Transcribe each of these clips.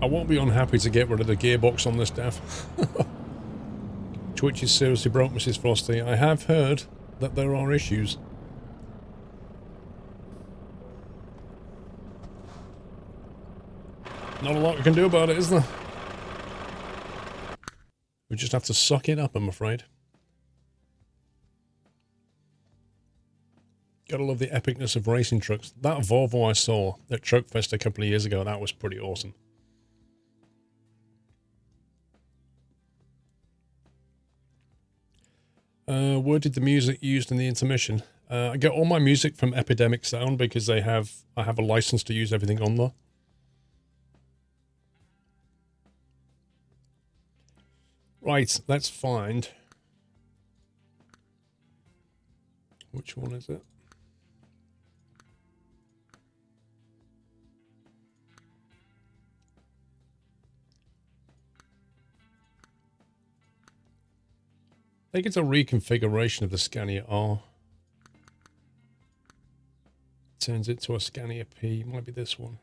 I won't be unhappy to get rid of the gearbox on this dev. Twitch is seriously broke, Mrs. Frosty. I have heard that there are issues. Not a lot we can do about it, is there? We just have to suck it up, I'm afraid. Gotta love the epicness of racing trucks. That Volvo I saw at Truckfest a couple of years ago, that was pretty awesome. Where did the music used in the intermission? I get all my music from Epidemic Sound because I have a license to use everything on there. Right, let's find... Which one is it? I think it's a reconfiguration of the Scania R. Turns it to a Scania P. Might be this one.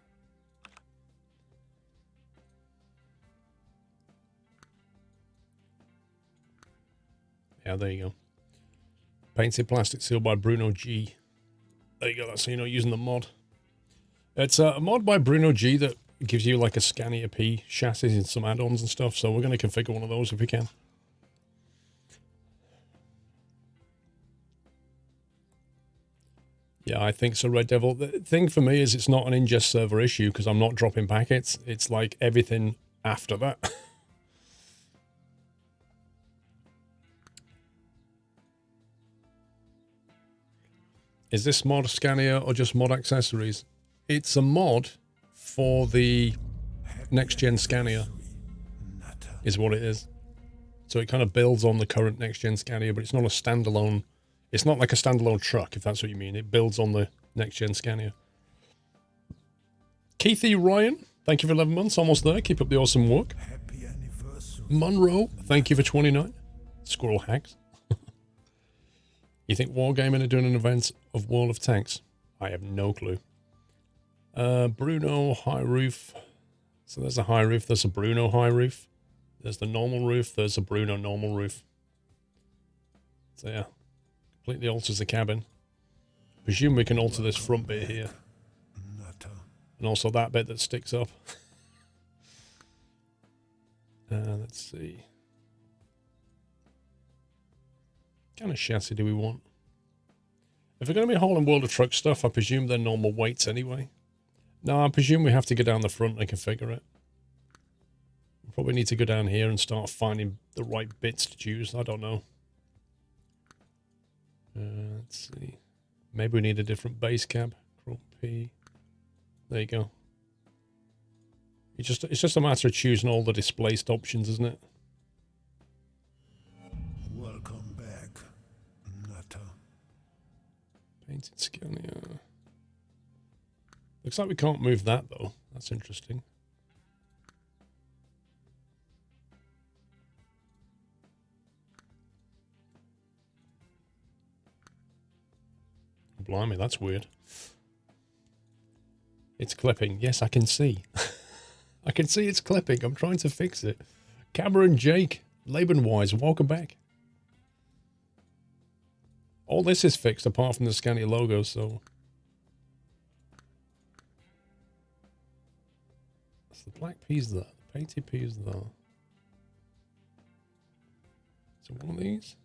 Yeah, there you go. Painted plastic seal by Bruno G. There you go, that's so you're not using the mod. It's a mod by Bruno G that gives you like a Scania P chassis and some add-ons and stuff, so we're going to configure one of those if we can. Yeah, I think so, Red Devil. The thing for me is it's not an ingest server issue because I'm not dropping packets. It's like everything after that. Is this mod Scania or just mod accessories? It's a mod for the next-gen Scania, is what it is. So it kind of builds on the current next-gen Scania, but it's not a standalone... It's not like a standalone truck, if that's what you mean. It builds on the next-gen Scania. Keithy Ryan, thank you for 11 months. Almost there. Keep up the awesome work. Monroe, thank you for 29. Squirrel Hacks. You think Wargaming are doing an event of World of Tanks? I have no clue. Bruno high roof. So there's a high roof. There's a Bruno high roof. There's the normal roof. There's a Bruno normal roof. So yeah. Completely alters the cabin. Presume we can alter this front bit here. And also that bit that sticks up. Let's see. What kind of chassis do we want? If we're going to be hauling World of Truck stuff, I presume they're normal weights anyway. No, I presume we have to go down the front and configure it. We probably need to go down here and start finding the right bits to choose. I don't know. Let's see. Maybe we need a different base cab. Control P. There you go. It's just a matter of choosing all the displaced options, isn't it? Welcome back, Nutter. Painted Scania. Looks like we can't move that though. That's interesting. Blimey, that's weird. It's clipping. Yes, I can see. I can see it's clipping. I'm trying to fix it. Cameron Jake, Laban-wise, welcome back. All this is fixed apart from the Scania logo, so... That's the black piece there. The painted piece there. So one of these?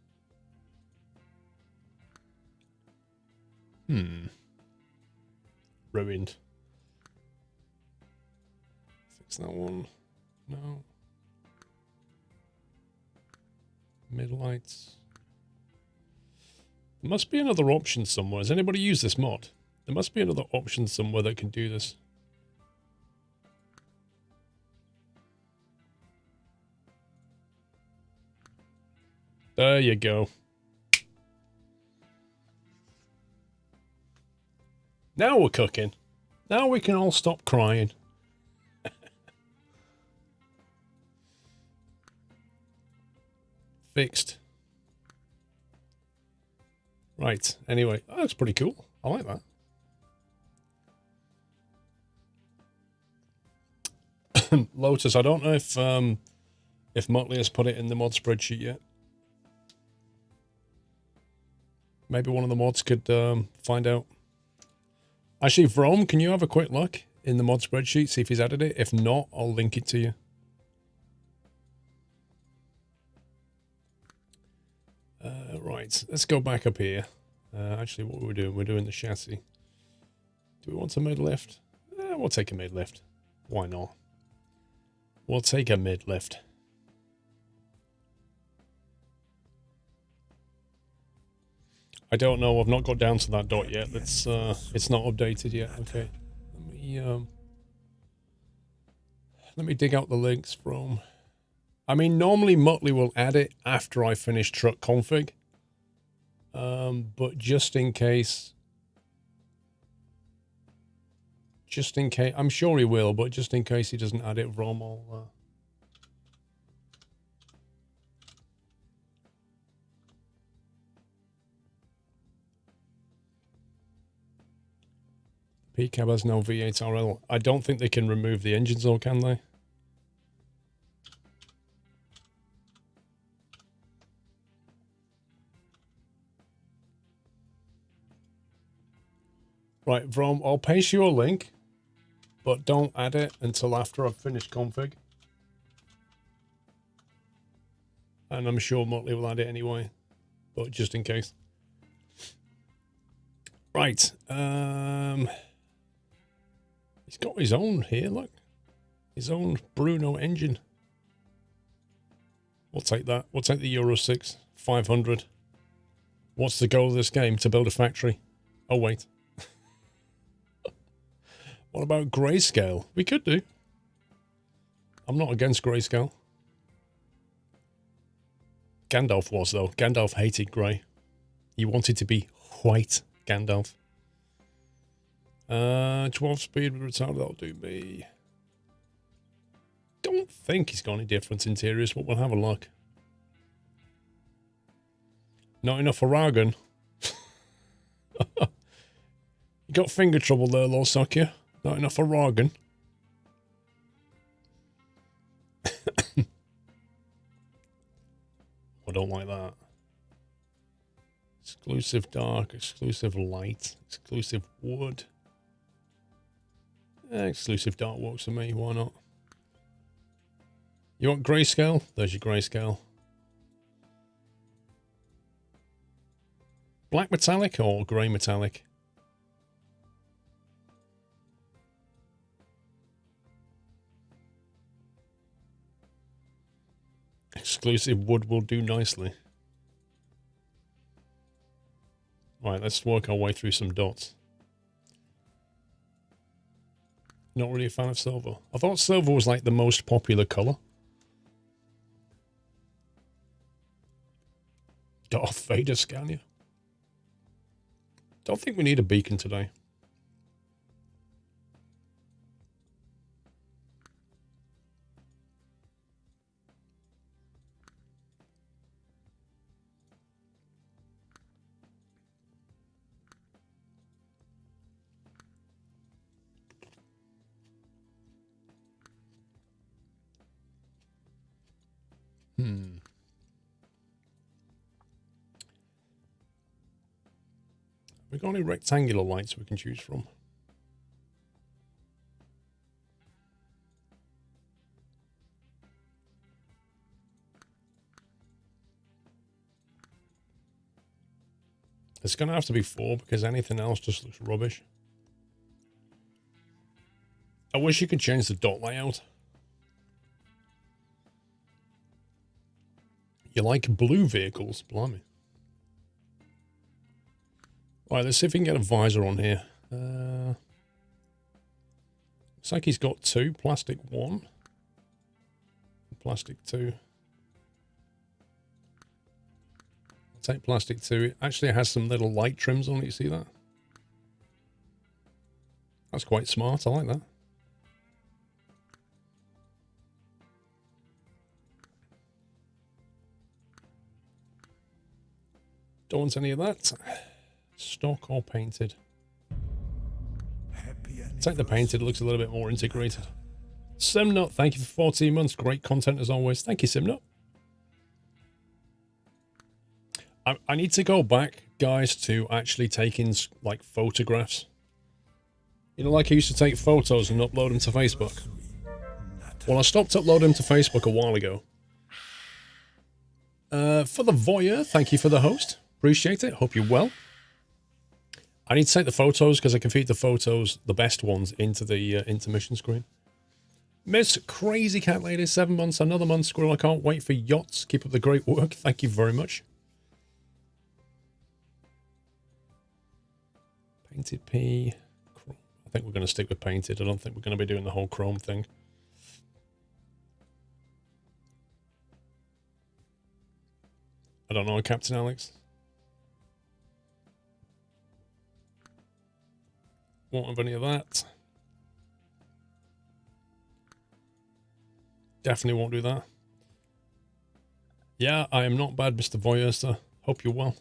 Ruined. Fix that one. No. Mid-lights. There must be another option somewhere. Has anybody used this mod? There must be another option somewhere that can do this. There you go. Now we're cooking. Now we can all stop crying. Fixed. Right, anyway. Oh, that's pretty cool. I like that. Lotus, I don't know if Motley has put it in the mod spreadsheet yet. Maybe one of the mods could find out. Actually, Vrome, can you have a quick look in the mod spreadsheet, see if he's added it? If not, I'll link it to you. Right, let's go back up here. Actually, what we're doing, we're doing the chassis. Do we want a mid-lift? We'll take a mid-lift. Why not? We'll take a mid-lift. I don't know. I've not got down to that dot yet. It's not updated yet. Okay. Let me dig out the links from. I mean, normally Motley will add it after I finish truck config. But just in case, I'm sure he will, but just in case he doesn't add it, Rom, I'll, PCAB has no V8RL. I don't think they can remove the engines though, can they? Right, Vrom, I'll paste you a link, but don't add it until after I've finished config. And I'm sure Motley will add it anyway, but just in case. Right, he's got his own here, look. His own Bruno engine. We'll take that. We'll take the Euro 6 500. What's the goal of this game? To build a factory. Oh, wait. What about grayscale? We could do. I'm not against grayscale. Gandalf was, though. Gandalf hated grey. He wanted to be white Gandalf. 12 speed with retard, that'll do me. Don't think he's got any different interiors, but we'll have a look. Not enough Aragon. You got finger trouble there, Losakya. Not enough Aragon. I don't like that. Exclusive dark, exclusive light, exclusive wood. Exclusive dark works for me, why not? You want grayscale? There's your grayscale. Black metallic or grey metallic? Exclusive wood will do nicely. Right, let's work our way through some dots. Not really a fan of silver. I thought silver was like the most popular colour. Darth Vader Scania. Don't think we need a beacon today. We got any rectangular lights we can choose from? It's going to have to be 4 because anything else just looks rubbish. I wish you could change the dot layout. You like blue vehicles? Blimey. All right, let's see if we can get a visor on here. Looks like he's got 2. Plastic 1. Plastic 2. I'll take plastic 2. It actually has some little light trims on it. You see that? That's quite smart. I like that. Don't want any of that. Stock or painted? Take the painted, looks a little bit more integrated. Simnut, thank you for 14 months. Great content as always. Thank you, Simnut. I need to go back, guys, to actually taking, like, photographs. You know, like I used to take photos and upload them to Facebook. Well, I stopped uploading them to Facebook a while ago. For the voyeur, thank you for the host. Appreciate it. Hope you're well. I need to take the photos because I can feed the photos, the best ones, into the intermission screen. Miss Crazy Cat Lady, 7 months, another month, Squirrel. I can't wait for yachts. Keep up the great work. Thank you very much. Painted P. I think we're going to stick with painted. I don't think we're going to be doing the whole chrome thing. I don't know, Captain Alex. Won't have any of that. Definitely won't do that. Yeah, I am not bad, Mr. Voyeur, sir. Hope you're well.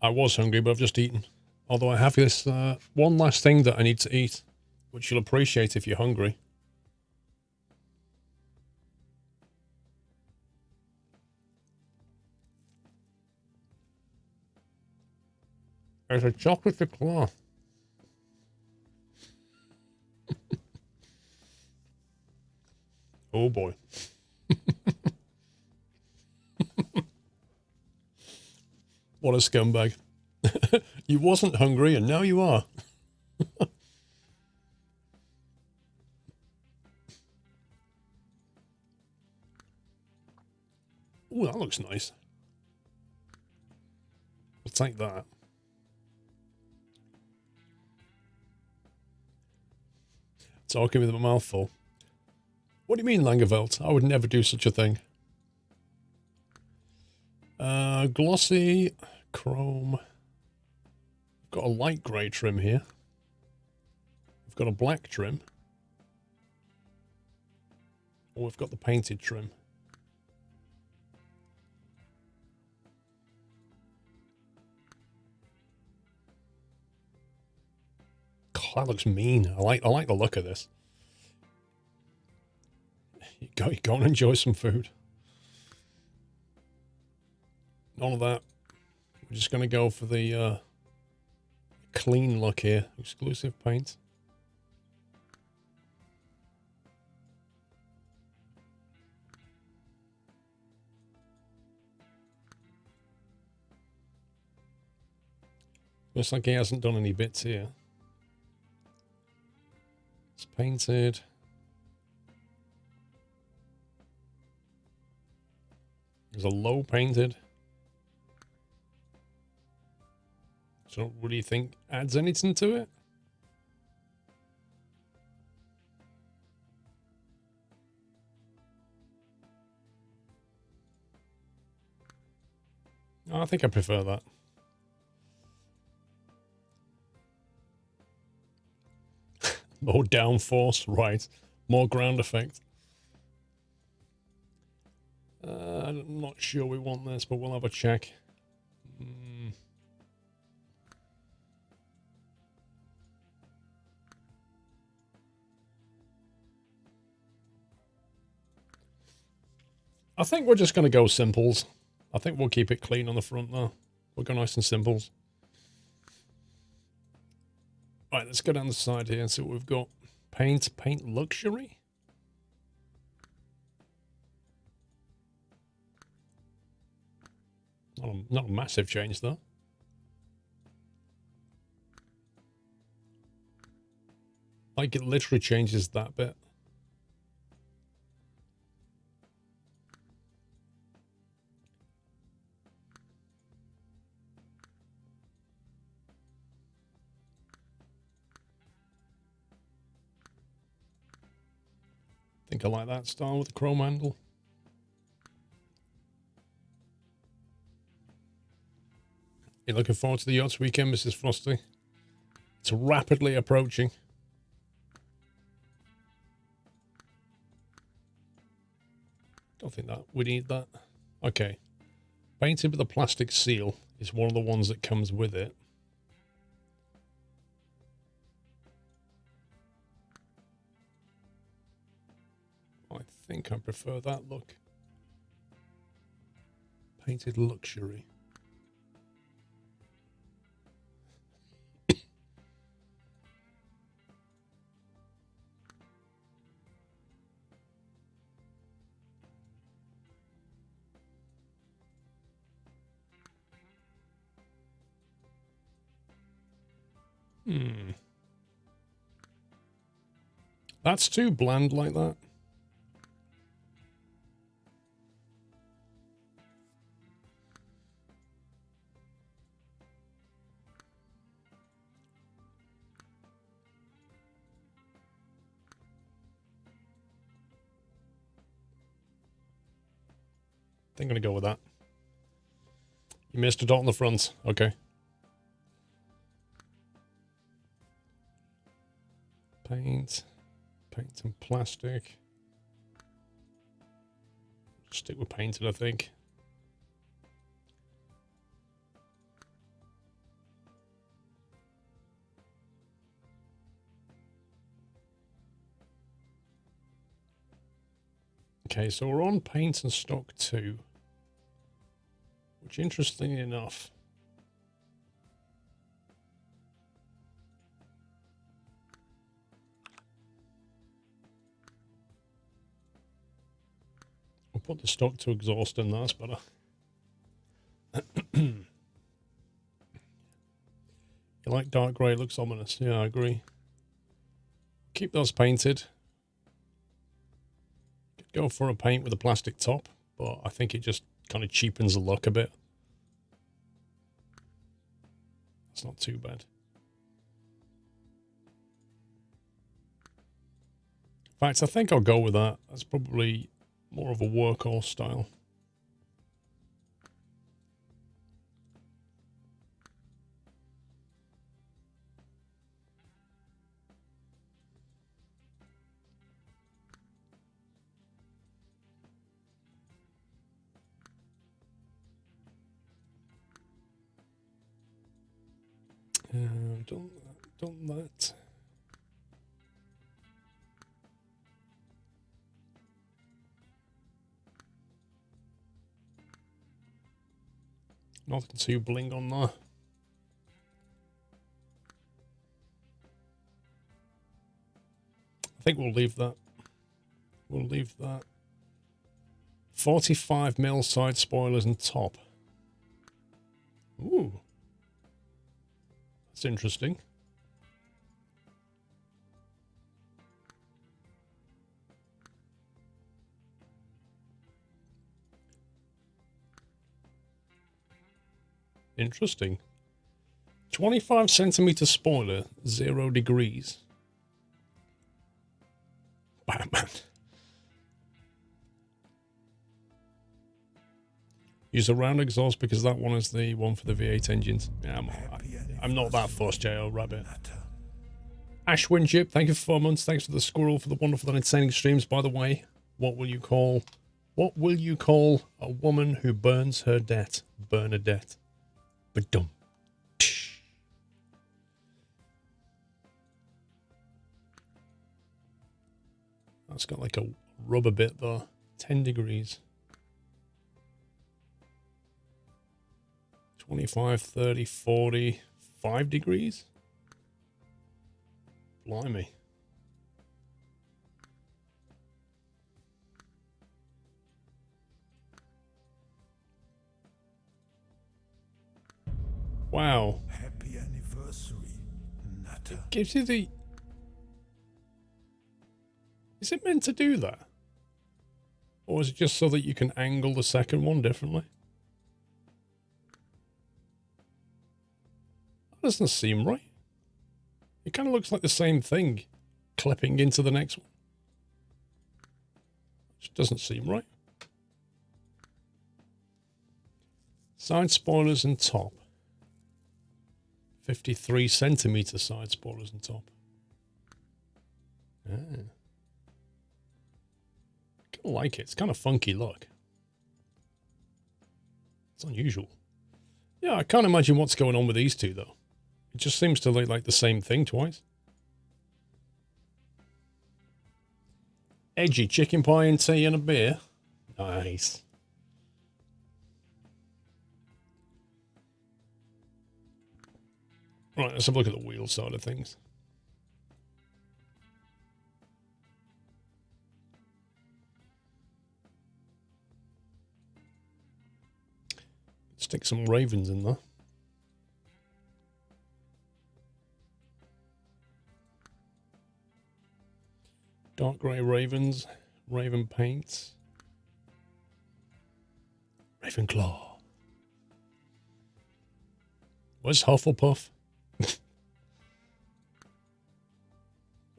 I was hungry, but I've just eaten. Although I have this one last thing that I need to eat, which you'll appreciate if you're hungry. There's a chocolate eclair. Oh boy. What a scumbag. You wasn't hungry and now you are. Oh, that looks nice. I'll take that. Talking with my mouth full. What do you mean, Langeveld? I would never do such a thing. Glossy, chrome. We've got a light grey trim here. We've got a black trim. Or we've got the painted trim. God, that looks mean. I like the look of this. You go and enjoy some food. None of that. We're just going to go for the clean look here. Exclusive paint. Looks like he hasn't done any bits here. It's painted. There's a low painted. So what do you think adds anything to it? I think I prefer that. More downforce, right. More ground effect. I'm not sure we want this, but we'll have a check. I think we're just going to go simples. I think we'll keep it clean on the front though. We'll go nice and simples. Right, let's go down the side here and see what we've got. Paint luxury. Not a massive change though. Like it literally changes that bit. I think I like that style with the chrome handle. You're looking forward to the yachts weekend, Mrs. Frosty? It's rapidly approaching. Don't think that we need that. Okay. Painted with a plastic seal is one of the ones that comes with it. think I prefer that look. Painted luxury. That's too bland like that. I think I'm going to go with that. You missed a dot on the front. Okay. Paint and plastic. Stick with painted, I think. Okay, so we're on paint and stock 2, which interestingly enough, I'll put the stock to exhaust in, that's better. You like dark grey, looks ominous. Yeah, I agree. Keep those painted. Could go for a paint with a plastic top, but I think it just kind of cheapens the look a bit. It's not too bad. In fact, I think I'll go with that. That's probably more of a workhorse style. Done that. Nothing too bling on there. I think we'll leave that. We'll leave that. 45mm side spoilers and top. Ooh. That's interesting. Interesting. 25cm spoiler, 0 degrees. Batman. Use a round exhaust because that one is the one for the V8 engines. Yeah, I'm not that fussed, J.O. Rabbit. Ashwin Jip, thank you for 4 months. Thanks for the squirrel for the wonderful and insane streams. By the way, what will you call a woman who burns her debt? Bernadette. Ba-dum. That's got like a rubber bit there. 10 degrees. 25, 30, 40, 5 degrees? Blimey. Wow. Happy anniversary, Nutter. It gives you the... Is it meant to do that? Or is it just so that you can angle the second one differently? That doesn't seem right. It kind of looks like the same thing clipping into the next one. Just doesn't seem right. Side spoilers and top. 53cm side spoilers and top. Yeah. Kind of like it. It's kind of funky look. It's unusual. Yeah, I can't imagine what's going on with these two though. It just seems to look like the same thing twice. Edgy chicken pie and tea and a beer. Nice. Right, let's have a look at the wheel side of things. Stick some ravens in there. Dark grey ravens, raven paints, Ravenclaw. Where's Hufflepuff?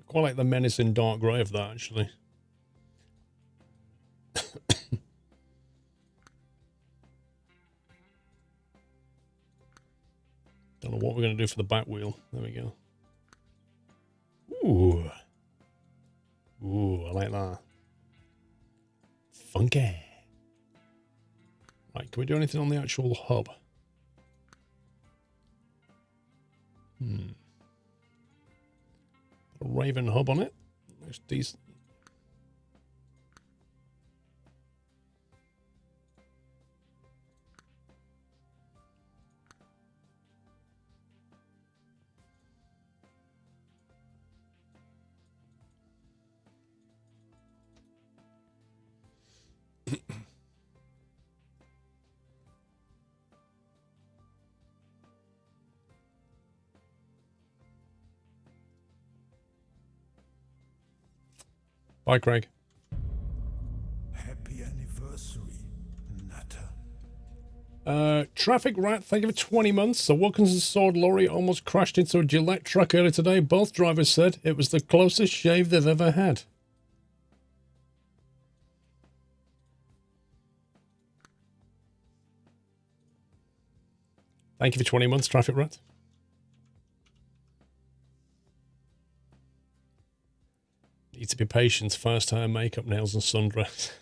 Quite like the menacing dark grey of that, actually. Don't know what we're going to do for the back wheel. There we go. Ooh. Ooh, I like that. Funky. Right, can we do anything on the actual hub? Put a Raven hub on it. Looks decent. Bye, Craig. Happy anniversary, Natter. Traffic rat, thank you for 20 months. A Wilkinson Sword lorry almost crashed into a Gillette truck earlier today. Both drivers said it was the closest shave they've ever had. Thank you for 20 months, Traffic rat. Need to be patient. First hair, makeup, nails, and sundress.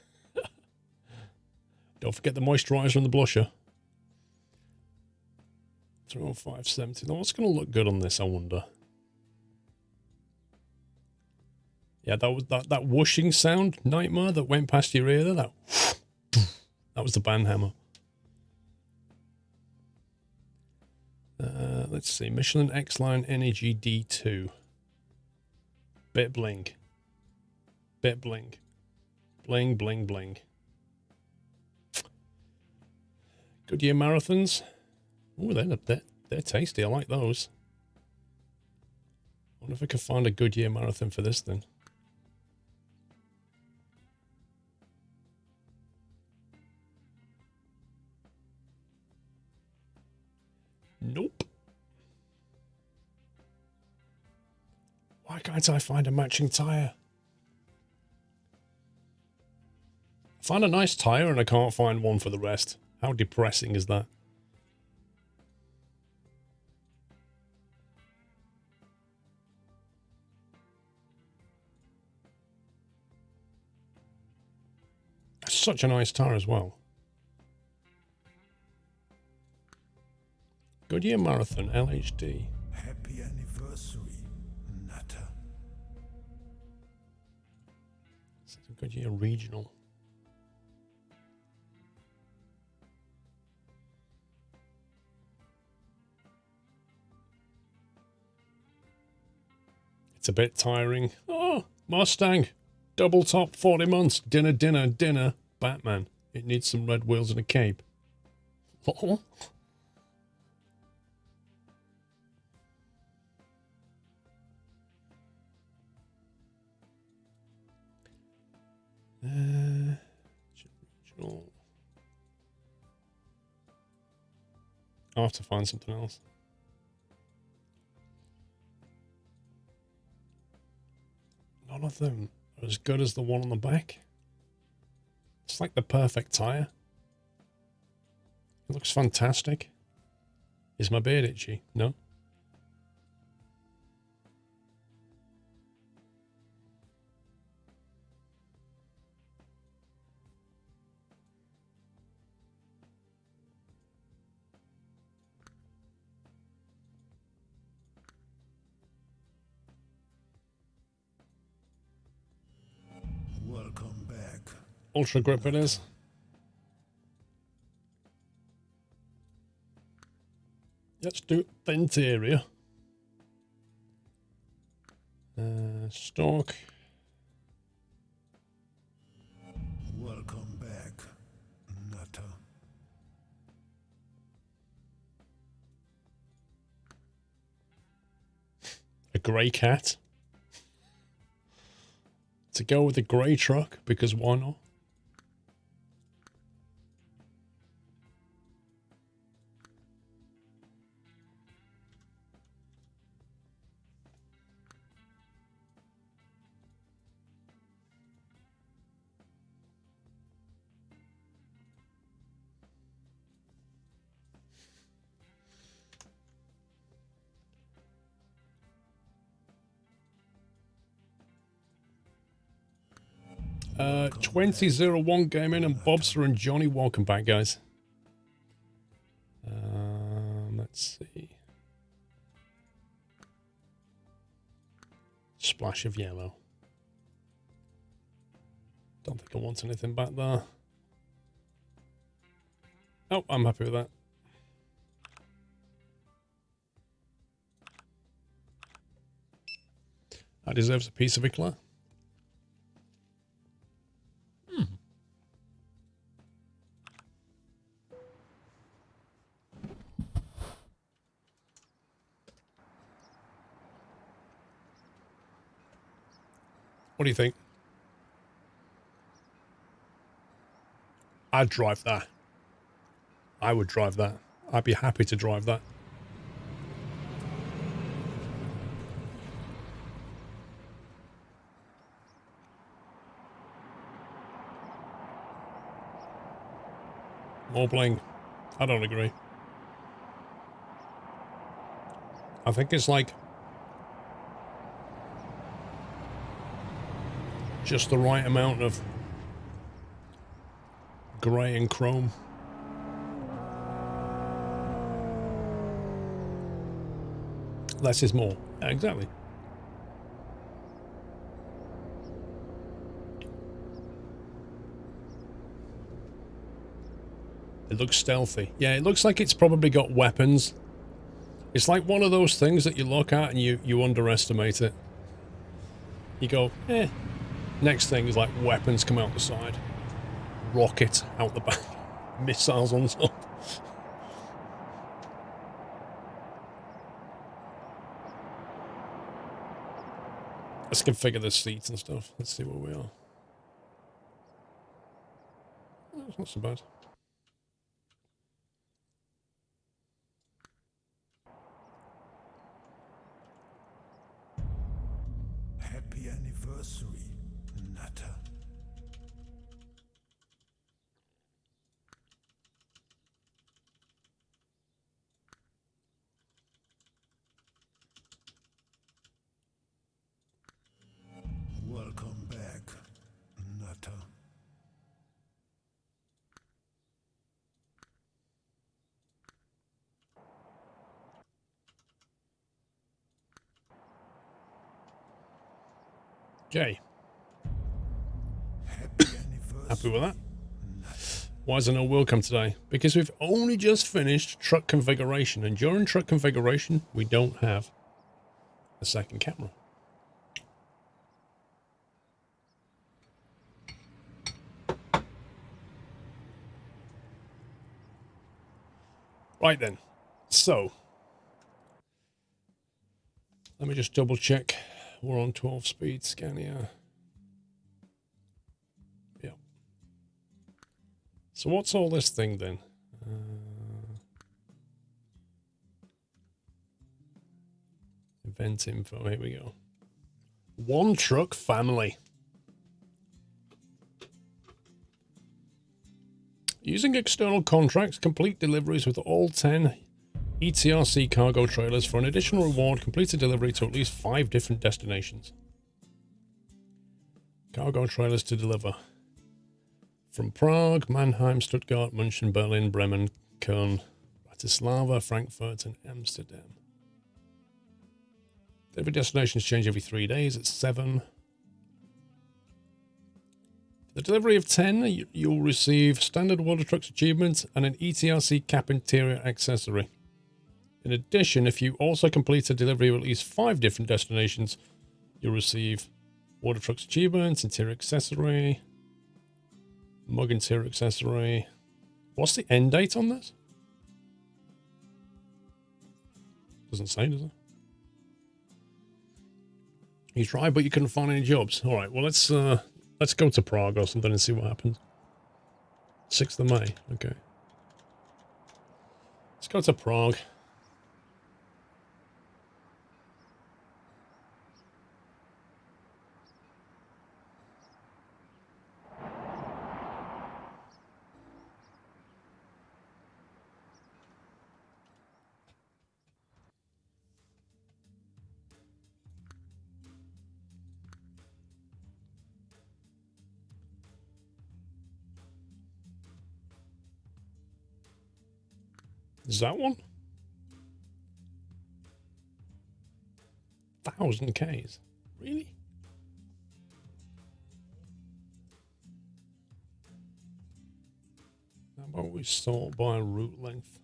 Don't forget the moisturizer and the blusher. 31570. Now, what's going to look good on this, I wonder? Yeah, that was that whooshing sound, Nightmare, that went past your ear there. That was the band hammer. Let's see. Michelin X-Line Energy D2. Bit bling. Bit bling. Bling, bling, bling. Goodyear Marathons. Oh, they're tasty. I like those. I wonder if I could find a Goodyear Marathon for this then. Nope. Why can't I find a matching tyre? I find a nice tyre and I can't find one for the rest. How depressing is that? Such a nice tyre as well. Goodyear Marathon LHD. Happy anniversary, Natter. It's a Goodyear Regional. It's a bit tiring. Oh, Mustang. Double top, 40 months. Dinner, dinner, dinner. Batman. It needs some red wheels and a cape. Oh. I'll have to find something else. None of them are as good as the one on the back. It's like the perfect tyre. It looks fantastic. Is my beard itchy? No? Ultra grip it is. Let's do the interior. Stock. Welcome back, Nutter. A grey cat. To go with the grey truck, because why not? Uh, 2001 Gaming and Bobster and Johnny, welcome back, guys. Let's see. Splash of yellow. Don't think I want anything back there. Oh, I'm happy with that. That deserves a piece of eclat. What do you think? I'd drive that. I would drive that. I'd be happy to drive that. More bling. I don't agree. I think it's like just the right amount of grey and chrome. Less is more. Yeah, exactly. It looks stealthy. Yeah, it looks like it's probably got weapons. It's like one of those things that you look at and you underestimate it. You go, eh. Next thing is like weapons come out the side. Rocket out the back. Missiles on top. Let's configure the seats and stuff. Let's see where we are. Oh, it's not so bad. Happy anniversary, Nutter. Welcome back, Nutter. Okay. Happy anniversary. Happy with that? Nutter. Why is there no welcome today? Because we've only just finished truck configuration, and during truck configuration, we don't have a second camera. Right then, so let me just double check we're on 12 speed Scania. Yeah. So what's all this thing then? Event info, here we go. One truck family. Using external contracts, complete deliveries with all 10 ETRC cargo trailers for an additional reward. Complete a delivery to at least 5 different destinations. Cargo trailers to deliver from Prague, Mannheim, Stuttgart, München, Berlin, Bremen, Köln, Bratislava, Frankfurt, and Amsterdam. Delivery destinations change every 3 days. It's 7. The delivery of 10, you'll receive standard water trucks achievement and an ETRC cap interior accessory. In addition, if you also complete a delivery of at least 5 different destinations, you'll receive water trucks achievement, interior accessory, mug interior accessory. What's the end date on this? Doesn't say, does it? You tried, but you couldn't find any jobs. All right, well, let's go to Prague or something and see what happens. 6th of May, okay. Let's go to Prague. Is that one? 1,000 Ks. Really? How about we sort by route length?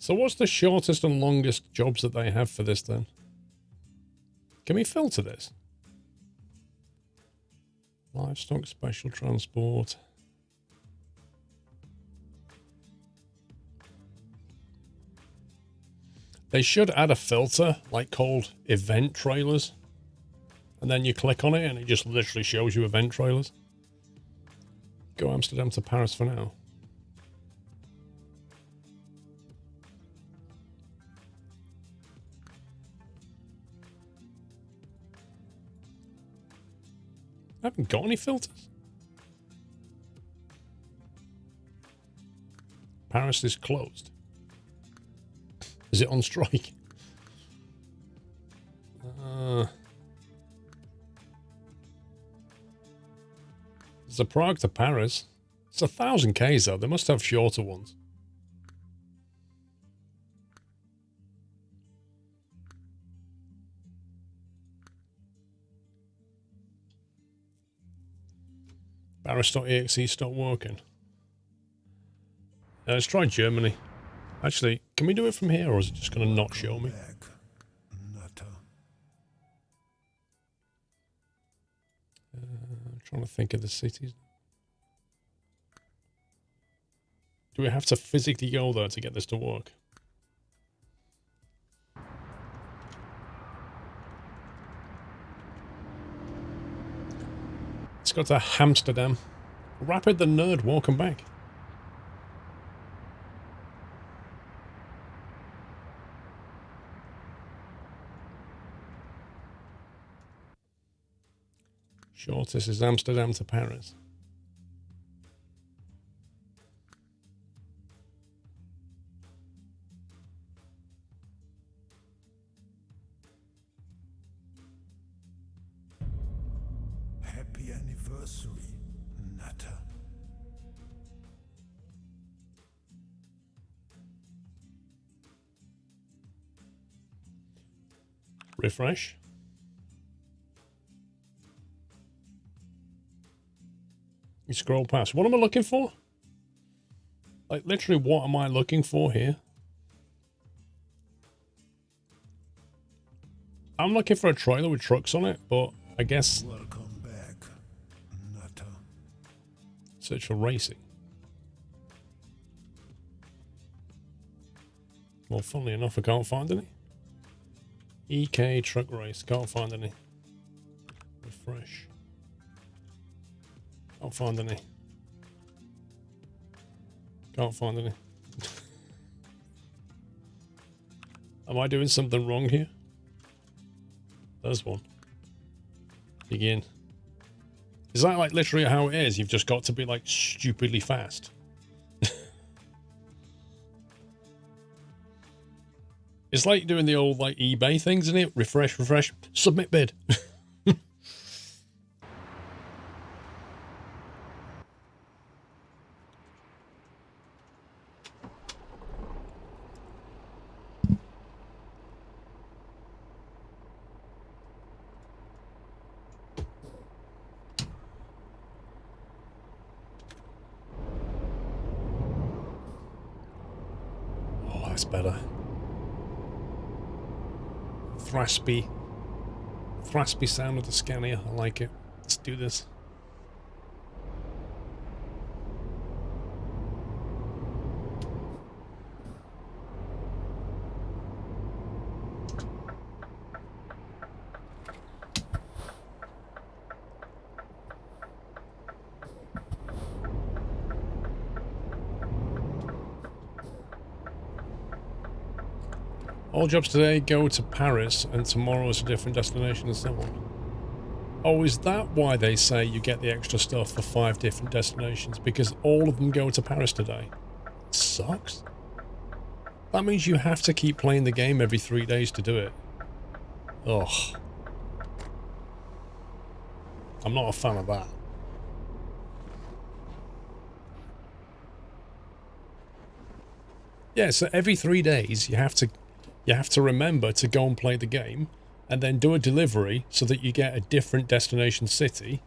So what's the shortest and longest jobs that they have for this then? Can we filter this? Livestock, special transport. They should add a filter, like called event trailers. And then you click on it and it just literally shows you event trailers. Go Amsterdam to Paris for now. I haven't got any filters. Paris is closed. Is it on strike? There's a Prague to Paris. It's 1,000 Ks though. They must have shorter ones. Paris.exe stopped working. Let's try Germany. Actually, can we do it from here, or is it just going to not show me? I'm trying to think of the cities. Do we have to physically go there to get this to work? Let's go to Amsterdam. Rapid the Nerd, welcome back. Shortest is Amsterdam to Paris. Happy anniversary, Nutter. Refresh. You scroll past. What am I looking for? Like, literally, what am I looking for here? I'm looking for a trailer with trucks on it, but I guess... Welcome back, Nutter. Search for racing. Well, funnily enough, I can't find any. EK truck race. Can't find any. Refresh. Can't find any. Can't find any. Am I doing something wrong here? There's one. Begin. Is that like literally how it is? You've just got to be like stupidly fast. It's like doing the old like eBay things, isn't it? Refresh, refresh, submit bid. it's better. Thraspy sound of the Scania. I like it. Let's do this. All jobs today go to Paris, and tomorrow is a different destination and so on. Oh, is that why they say you get the extra stuff for 5 different destinations? Because all of them go to Paris today? Sucks. That means you have to keep playing the game every 3 days to do it. Ugh. I'm not a fan of that. Yeah, so every 3 days you have to remember to go and play the game and then do a delivery so that you get a different destination city.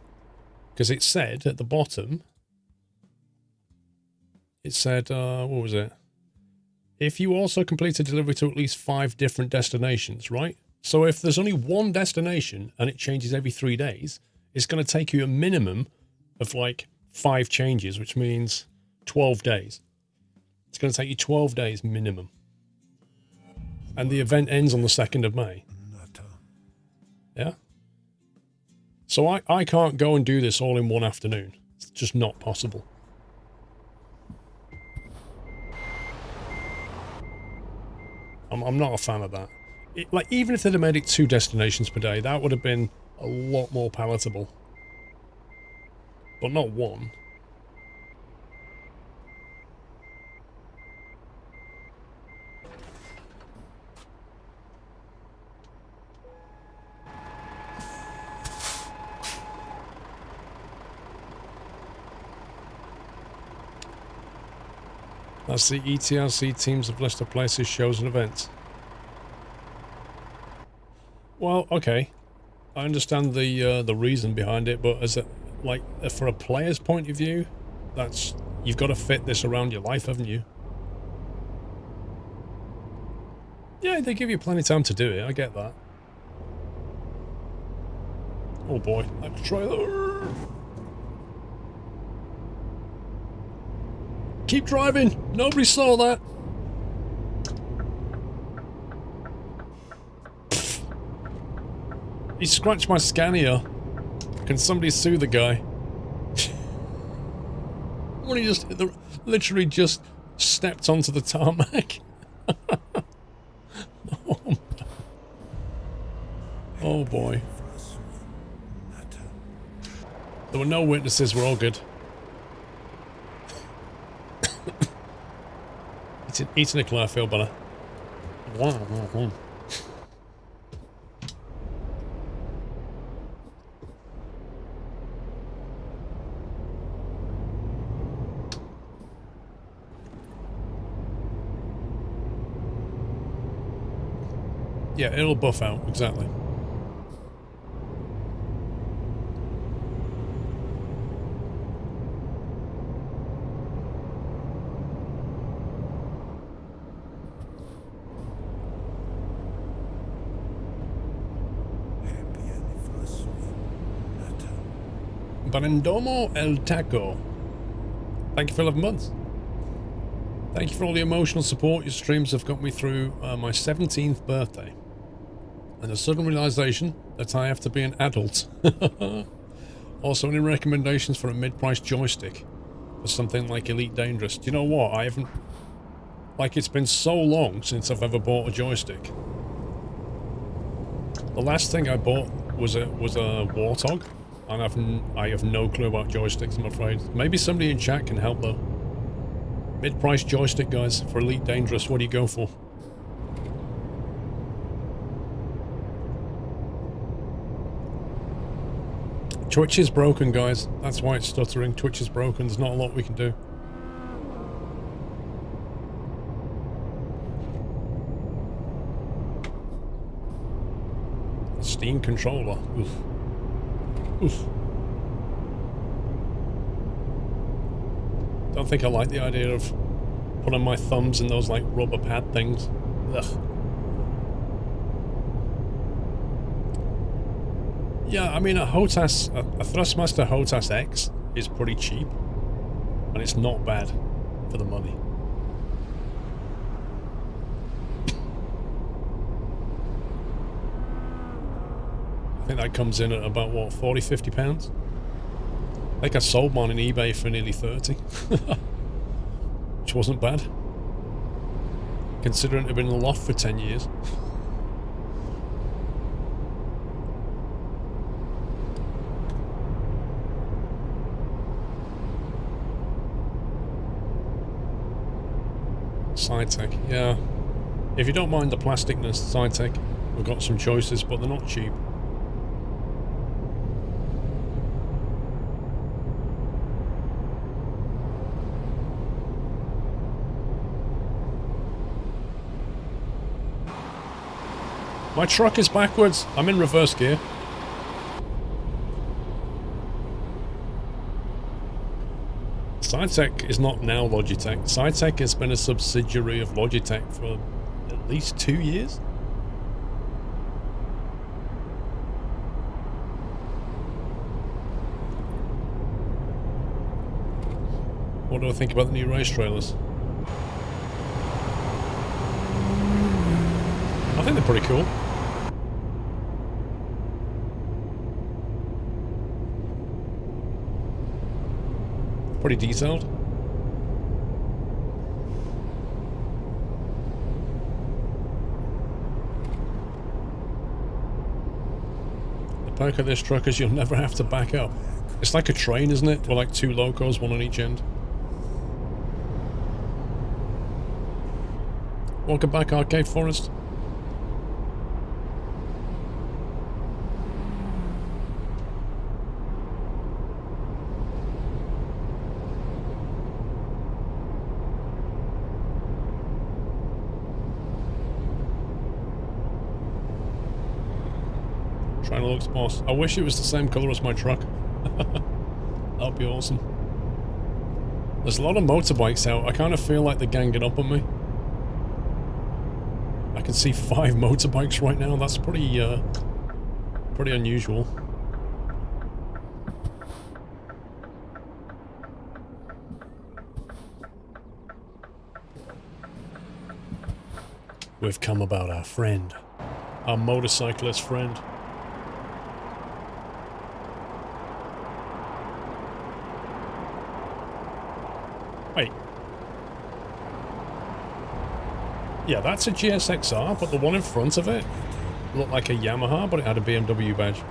Because it said at the bottom, it said, what was it? If you also complete a delivery to at least 5 different destinations, right? So if there's only one destination and it changes every 3 days, it's going to take you a minimum of like 5 changes, which means 12 days. It's going to take you 12 days minimum. And the event ends on the 2nd of May. Yeah? So I can't go and do this all in one afternoon. It's just not possible. I'm not a fan of that. Like, even if they'd have made it 2 destinations per day, that would have been a lot more palatable. But not 1. That's the ETRC teams of list of places, shows and events. Well, okay. I understand the reason behind it, but as a, like, for a player's point of view, that's, you've got to fit this around your life, haven't you? Yeah, they give you plenty of time to do it, I get that. Oh boy, let's try that. Keep driving! Nobody saw that! He scratched my Scania. Can somebody sue the guy? When he just literally just stepped onto the tarmac. Oh boy. There were no witnesses, we're all good. Eating a clay, I feel better. Yeah, it'll buff out, exactly. Barendomo El Taco. Thank you for 11 months. Thank you for all the emotional support. Your streams have got me through my 17th birthday. And a sudden realization that I have to be an adult. Also, any recommendations for a mid-priced joystick? For something like Elite Dangerous? Do you know what? I haven't... Like, it's been so long since I've ever bought a joystick. The last thing I bought was a Warthog. And I have no clue about joysticks, I'm afraid. Maybe somebody in chat can help, though. Mid-price joystick, guys, for Elite Dangerous. What do you go for? Twitch is broken, guys. That's why it's stuttering. Twitch is broken. There's not a lot we can do. Steam controller. Oof. Oof. Don't think I like the idea of putting my thumbs in those like rubber pad things. Ugh. Yeah, I mean a HOTAS, a Thrustmaster HOTAS X is pretty cheap, and it's not bad for the money. I think that comes in at about, what, 40, 50 pounds? I think I sold mine on eBay for nearly 30. Which wasn't bad, considering it had been in the loft for 10 years. SideTech, yeah. If you don't mind the plasticness, SideTech, we've got some choices, but they're not cheap. My truck is backwards. I'm in reverse gear. SideTech is not now Logitech. SideTech has been a subsidiary of Logitech for at least 2 years. What do I think about the new race trailers? I think they're pretty cool. Pretty detailed. The perk of this truck is you'll never have to back up. It's like a train, isn't it? With like 2 locos, one on each end. Welcome back, Arcade Forest. Trying to look boss. I wish it was the same colour as my truck. That would be awesome. There's a lot of motorbikes out. I kind of feel like they're ganging up on me. I can see 5 motorbikes right now. That's pretty unusual. We've come about our friend. Our motorcyclist friend. Wait. Yeah, that's a GSXR, but the one in front of it looked like a Yamaha, but it had a BMW badge.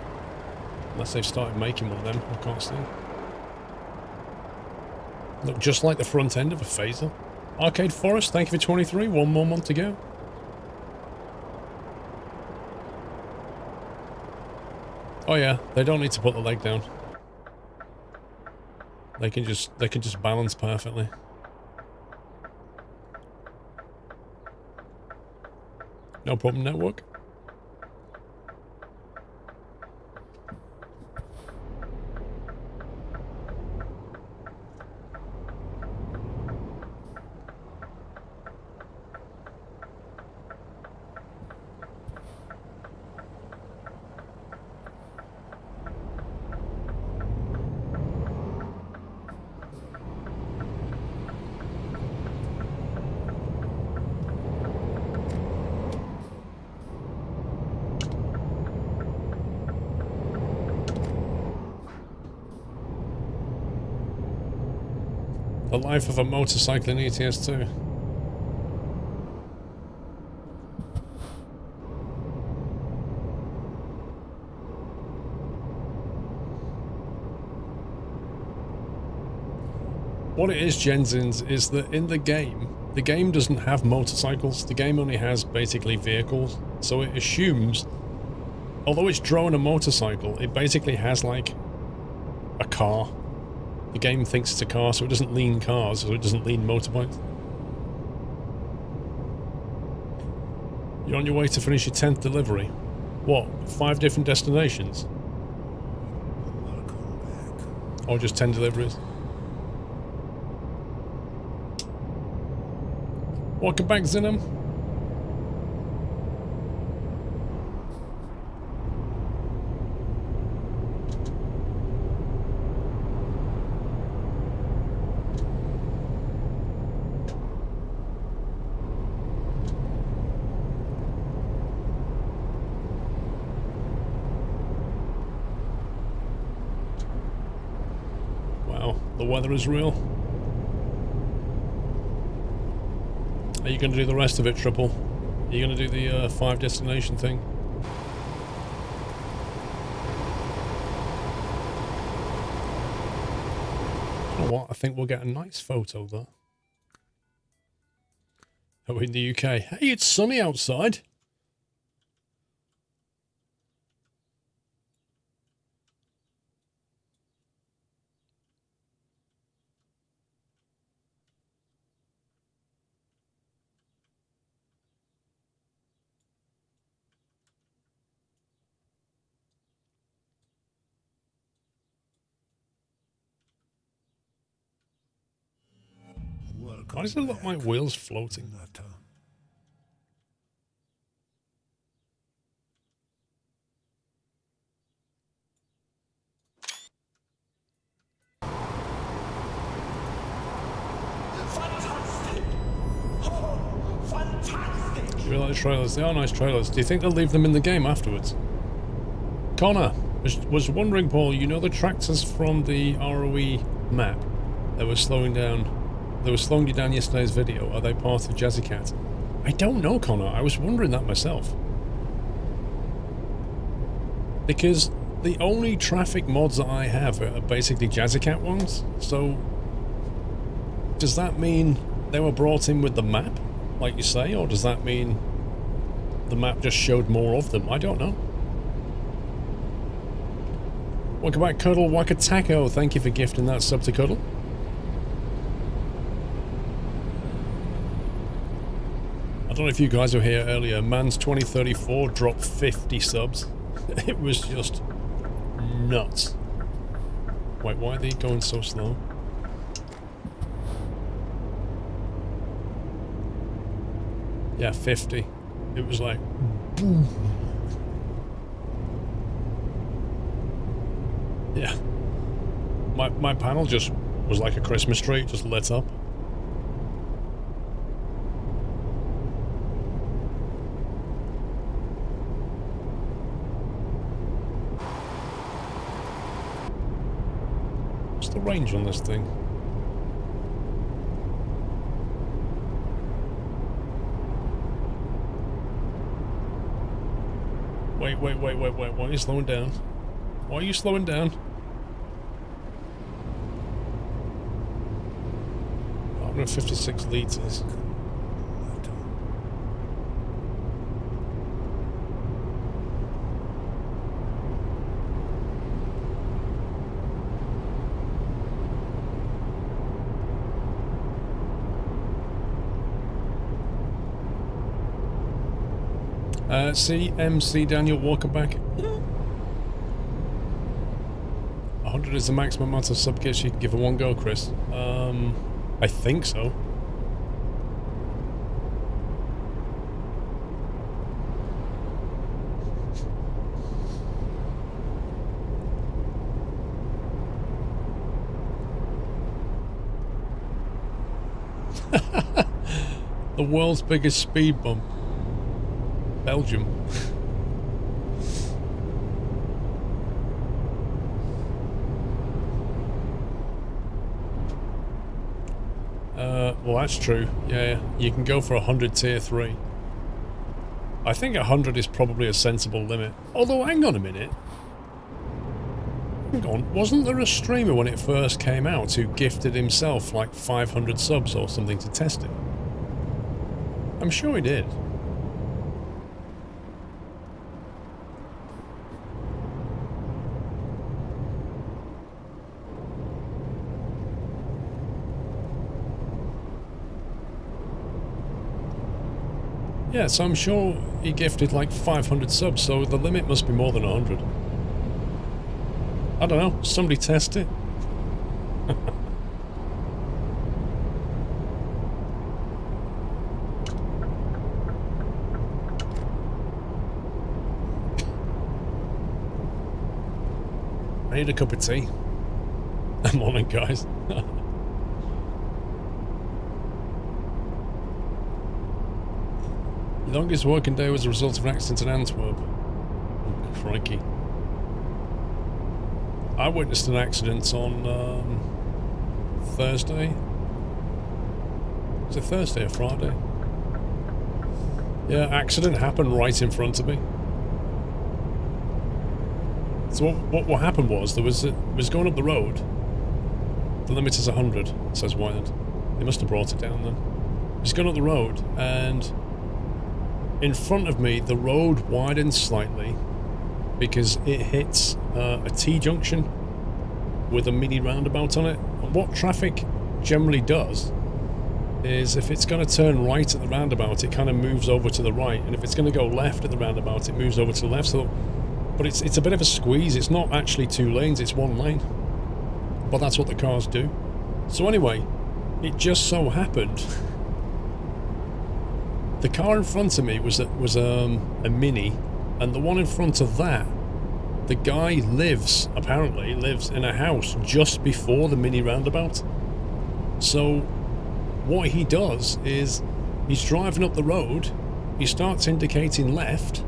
Unless they've started making one of them, I can't see. Looked just like the front end of a phaser. Arcade Forest, thank you for 23, 1 more month to go. Oh yeah, they don't need to put the leg down. They can just balance perfectly. No problem, network. The life of a motorcycle in ETS2. What it is, Jensins, is that in the game doesn't have motorcycles. The game only has basically vehicles. So it assumes, although it's drawn a motorcycle, it basically has like a car. The game thinks it's a car, so it doesn't lean cars, so it doesn't lean motorbikes. You're on your way to finish your 10th delivery. What, 5 different destinations? Or just 10 deliveries? Welcome back, Zinham. Wow, the weather is real. Are you going to do the rest of it, Triple? Are you going to do the 5 destination thing? You know what? I think we'll get a nice photo there. Oh, in the UK. Hey, it's sunny outside. Why does it look like my wheels floating? Nutter. You really like the trailers? They are nice trailers. Do you think they'll leave them in the game afterwards? Connor was wondering, Paul, you know the tractors from the ROE map that were slowing down? They were slowing you down yesterday's video. Are they part of Jazzy Cat? I don't know, Connor. I was wondering that myself. Because the only traffic mods that I have are basically Jazzy Cat ones. So does that mean they were brought in with the map, like you say, or does that mean the map just showed more of them? I don't know. Welcome back, Cuddle Wakataco. Thank you for gifting that sub to Cuddle. I don't know if you guys were here earlier. Man's 2034 dropped 50 subs. It was just nuts. Wait, why are they going so slow? Yeah, 50. It was like, boom. Yeah. My panel just was like a Christmas tree, just lit up. What's the range on this thing? Wait, why are you slowing down? Why are you slowing down? 156 litres. CMC Daniel Walker back. 100 is the maximum amount of sub kits you can give in one go, Chris. I think so. The world's biggest speed bump. Belgium. Well, that's true. Yeah, you can go for 100 tier 3. I think 100 is probably a sensible limit. Although, hang on a minute. Hang on, wasn't there a streamer when it first came out who gifted himself like 500 subs or something to test it? I'm sure he did. Yeah, so I'm sure he gifted like 500 subs, so the limit must be more than 100. I don't know, somebody test it. need a cup of tea. Morning, guys. Longest working day was a result of an accident in Antwerp. Oh, crikey. I witnessed an accident on Thursday. Was it Thursday or Friday? Yeah, accident happened right in front of me. So what happened was, was going up the road. The limit is 100, says Wired. They must have brought it down then. He's going up the road, and in front of me, the road widens slightly because it hits a T-junction with a mini roundabout on it. And what traffic generally does is if it's going to turn right at the roundabout, it kind of moves over to the right, and if it's going to go left at the roundabout, it moves over to the left. So, but it's a bit of a squeeze. It's not actually 2 lanes, it's 1 lane. But that's what the cars do. So anyway, it just so happened the car in front of me was a Mini, and the one in front of that, the guy apparently lives in a house just before the Mini roundabout. So what he does is he's driving up the road, he starts indicating left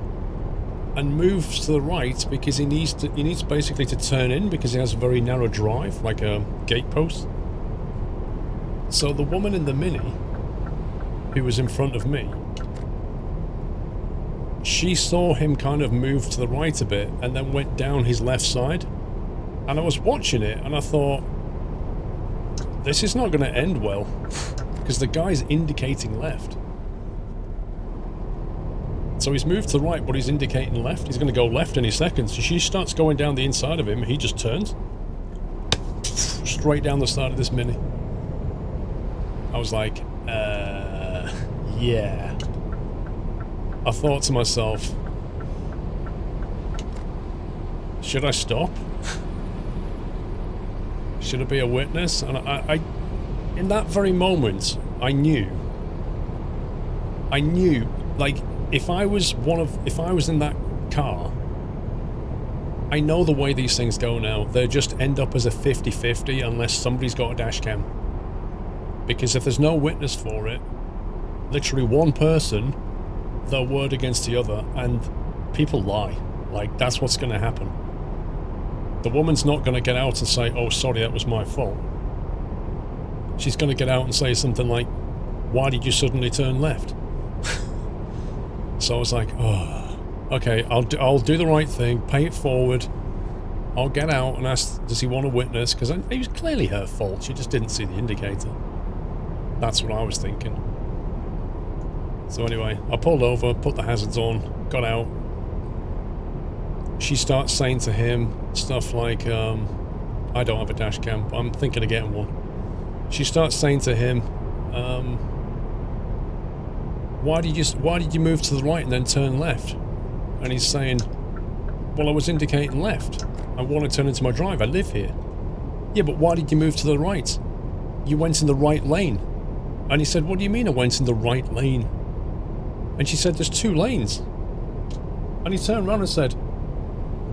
and moves to the right because he needs basically to turn in because he has a very narrow drive, like a gate post. So the woman in the Mini, who was in front of me, she saw him kind of move to the right a bit and then went down his left side. And I was watching it and I thought, this is not going to end well because the guy's indicating left. So he's moved to the right, but he's indicating left. He's going to go left any second. So she starts going down the inside of him. He just turns straight down the side of this Mini. I was like, yeah. I thought to myself, should I stop? Should I be a witness? And I in that very moment, I knew, like, if I was in that car, I know the way these things go now. They just end up as a 50-50 unless somebody's got a dash cam. Because if there's no witness for it, literally one person, their word against the other, and people lie. Like, that's what's going to happen. The woman's not going to get out and say, oh, sorry, that was my fault. She's going to get out and say something like, why did you suddenly turn left? So I was like, oh, okay, I'll do the right thing, pay it forward. I'll get out and ask, does he want a witness? Because it was clearly her fault. She just didn't see the indicator. That's what I was thinking. So anyway, I pulled over, put the hazards on, got out. She starts saying to him stuff like, I don't have a dash cam, but I'm thinking of getting one. She starts saying to him, why did you move to the right and then turn left? And he's saying, well, I was indicating left. I want to turn into my drive. I live here. Yeah, but why did you move to the right? You went in the right lane. And he said, what do you mean I went in the right lane? And she said, there's 2 lanes. And he turned around and said,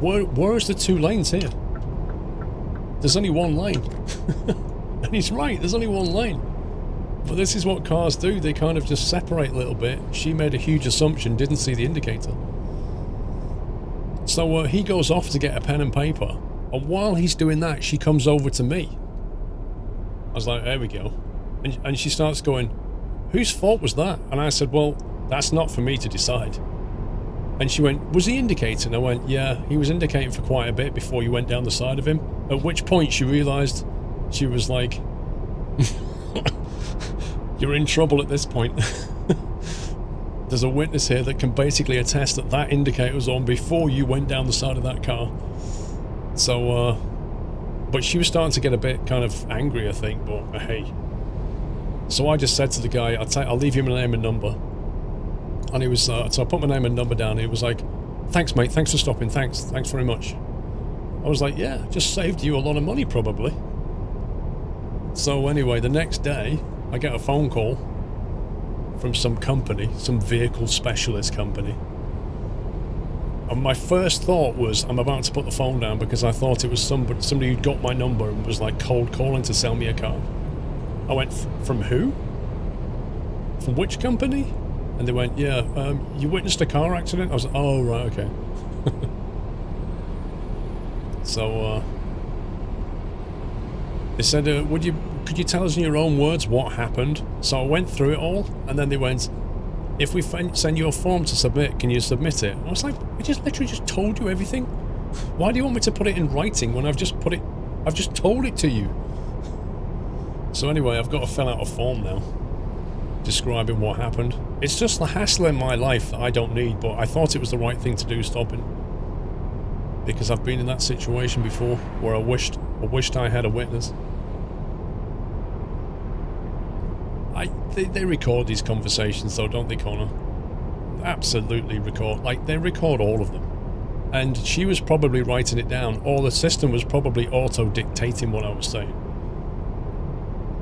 where's the 2 lanes here? There's only 1 lane. And he's right, there's only 1 lane. But this is what cars do, they kind of just separate a little bit. She made a huge assumption, didn't see the indicator. So he goes off to get a pen and paper, and while he's doing that, she comes over to me. I was like, there we go. And she starts going, whose fault was that? And I said, well, that's not for me to decide. And she went, was he indicating? I went, yeah, he was indicating for quite a bit before you went down the side of him. At which point she realised, she was like, you're in trouble at this point. There's a witness here that can basically attest that that indicator was on before you went down the side of that car. So, but she was starting to get a bit kind of angry, I think, but hey. So I just said to the guy, I'll leave you my name and number. And he was, so I put my name and number down, and he was like, thanks mate, thanks for stopping, thanks very much. I was like, yeah, just saved you a lot of money probably. So anyway, the next day, I get a phone call from some company, some vehicle specialist company. And my first thought was, I'm about to put the phone down because I thought it was somebody who'd got my number and was like cold calling to sell me a car. I went, from who? From which company? And they went, yeah, you witnessed a car accident? I was like, oh, right, okay. So, they said, could you tell us in your own words what happened? So I went through it all, and then they went, if we send you a form to submit, can you submit it? I was like, I just literally just told you everything. Why do you want me to put it in writing when I've just told it to you? So anyway, I've got to fill out a form now, describing what happened. It's just the hassle in my life that I don't need, but I thought it was the right thing to do, stopping. Because I've been in that situation before, where I wished I had a witness. They record these conversations though, don't they, Connor? Absolutely record. Like, they record all of them. And she was probably writing it down, or the system was probably auto-dictating what I was saying.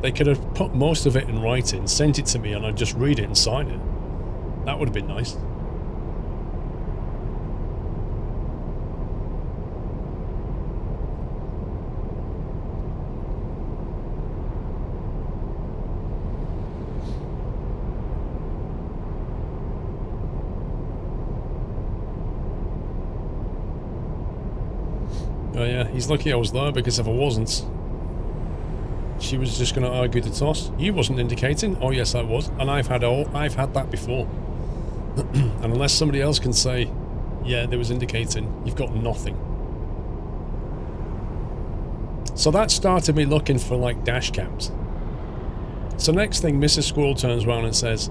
They could have put most of it in writing, sent it to me, and I'd just read it and sign it. That would have been nice. Oh yeah, he's lucky I was there, because if I wasn't, she was just going to argue the toss. You wasn't indicating. Oh yes, I was, and I've had that before. And unless somebody else can say, yeah, there was indicating, you've got nothing. So that started me looking for like dash cams. So next thing, Mrs. Squirrel turns around and says,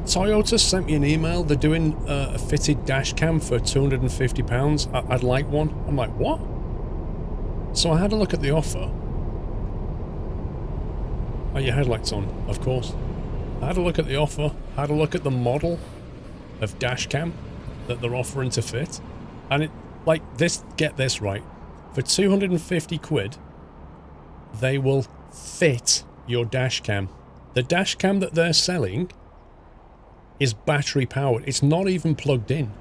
Toyota sent me an email. They're doing a fitted dash cam for £250. I'd like one. I'm like, what? So I had a look at the offer. Oh, your headlights on, of course. I had a look at the offer, had a look at the model of dash cam that they're offering to fit. And it, like this, get this right. For 250 quid, they will fit your dash cam. The dash cam that they're selling is battery powered. It's not even plugged in.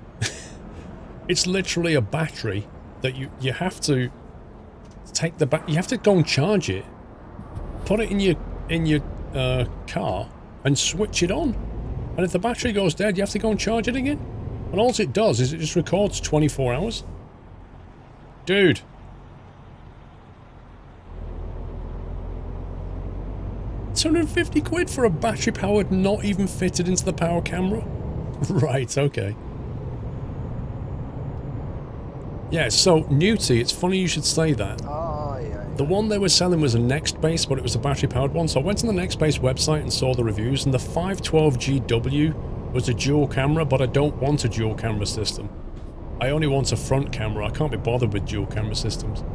It's literally a battery that you have to take you have to go and charge it, put it in your car and switch it on. And if the battery goes dead, you have to go and charge it again. And all it does is it just records 24 hours. Dude. £250 for a battery powered, not even fitted into the power camera? Right, okay. Yeah, so Newty, it's funny you should say that. Oh, yeah. The one they were selling was a Next Base, but it was a battery powered one. So I went to the Next Base website and saw the reviews, and the 512GW was a dual camera, but I don't want a dual camera system. I only want a front camera. I can't be bothered with dual camera systems.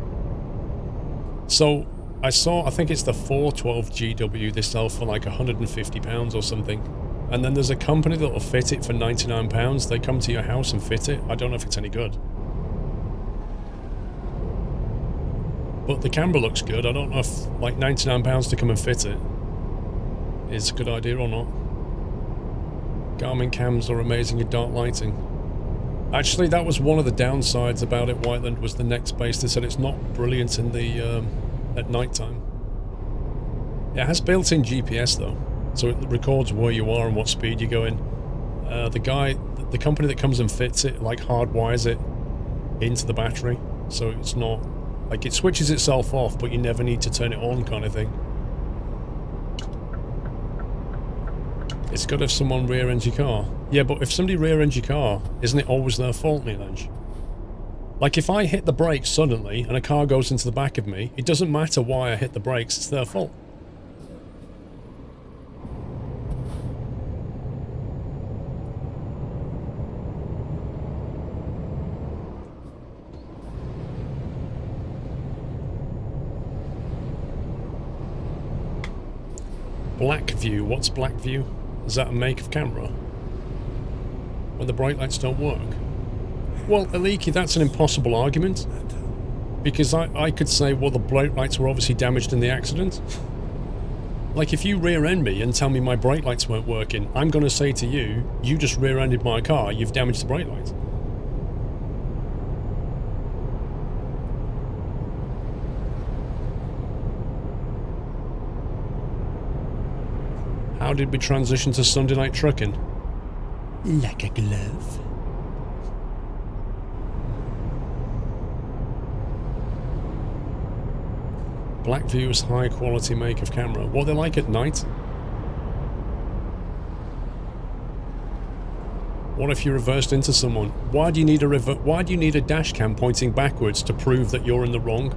So I think it's the 412GW they sell for like £150 or something. And then there's a company that will fit it for £99. They come to your house and fit it. I don't know if it's any good. But the camera looks good. I don't know if like £99 to come and fit it is a good idea or not. Garmin cams are amazing in dark lighting. Actually, that was one of the downsides about it, Whiteland, was the Next Base. They said it's not brilliant in the at night time. It has built-in GPS though, so it records where you are and what speed you're going. The company that comes and fits it, like hardwires it into the battery, so it's not like it switches itself off, but you never need to turn it on, kind of thing. It's good if someone rear-ends your car. Yeah, but if somebody rear-ends your car, isn't it always their fault, Neil Edge? Like, if I hit the brakes suddenly and a car goes into the back of me, it doesn't matter why I hit the brakes, it's their fault. Black view. What's black view? Is that a make of camera? When the bright lights don't work? Well, Aliki, that's an impossible argument. Because I could say, well, the bright lights were obviously damaged in the accident. Like, if you rear-end me and tell me my brake lights weren't working, I'm going to say to you, you just rear-ended my car, you've damaged the brake lights. How did we transition to Sunday night trucking? Like a glove. Blackview's high quality make of camera. What they like at night? What if you reversed into someone? Why do you need a dash cam pointing backwards to prove that you're in the wrong?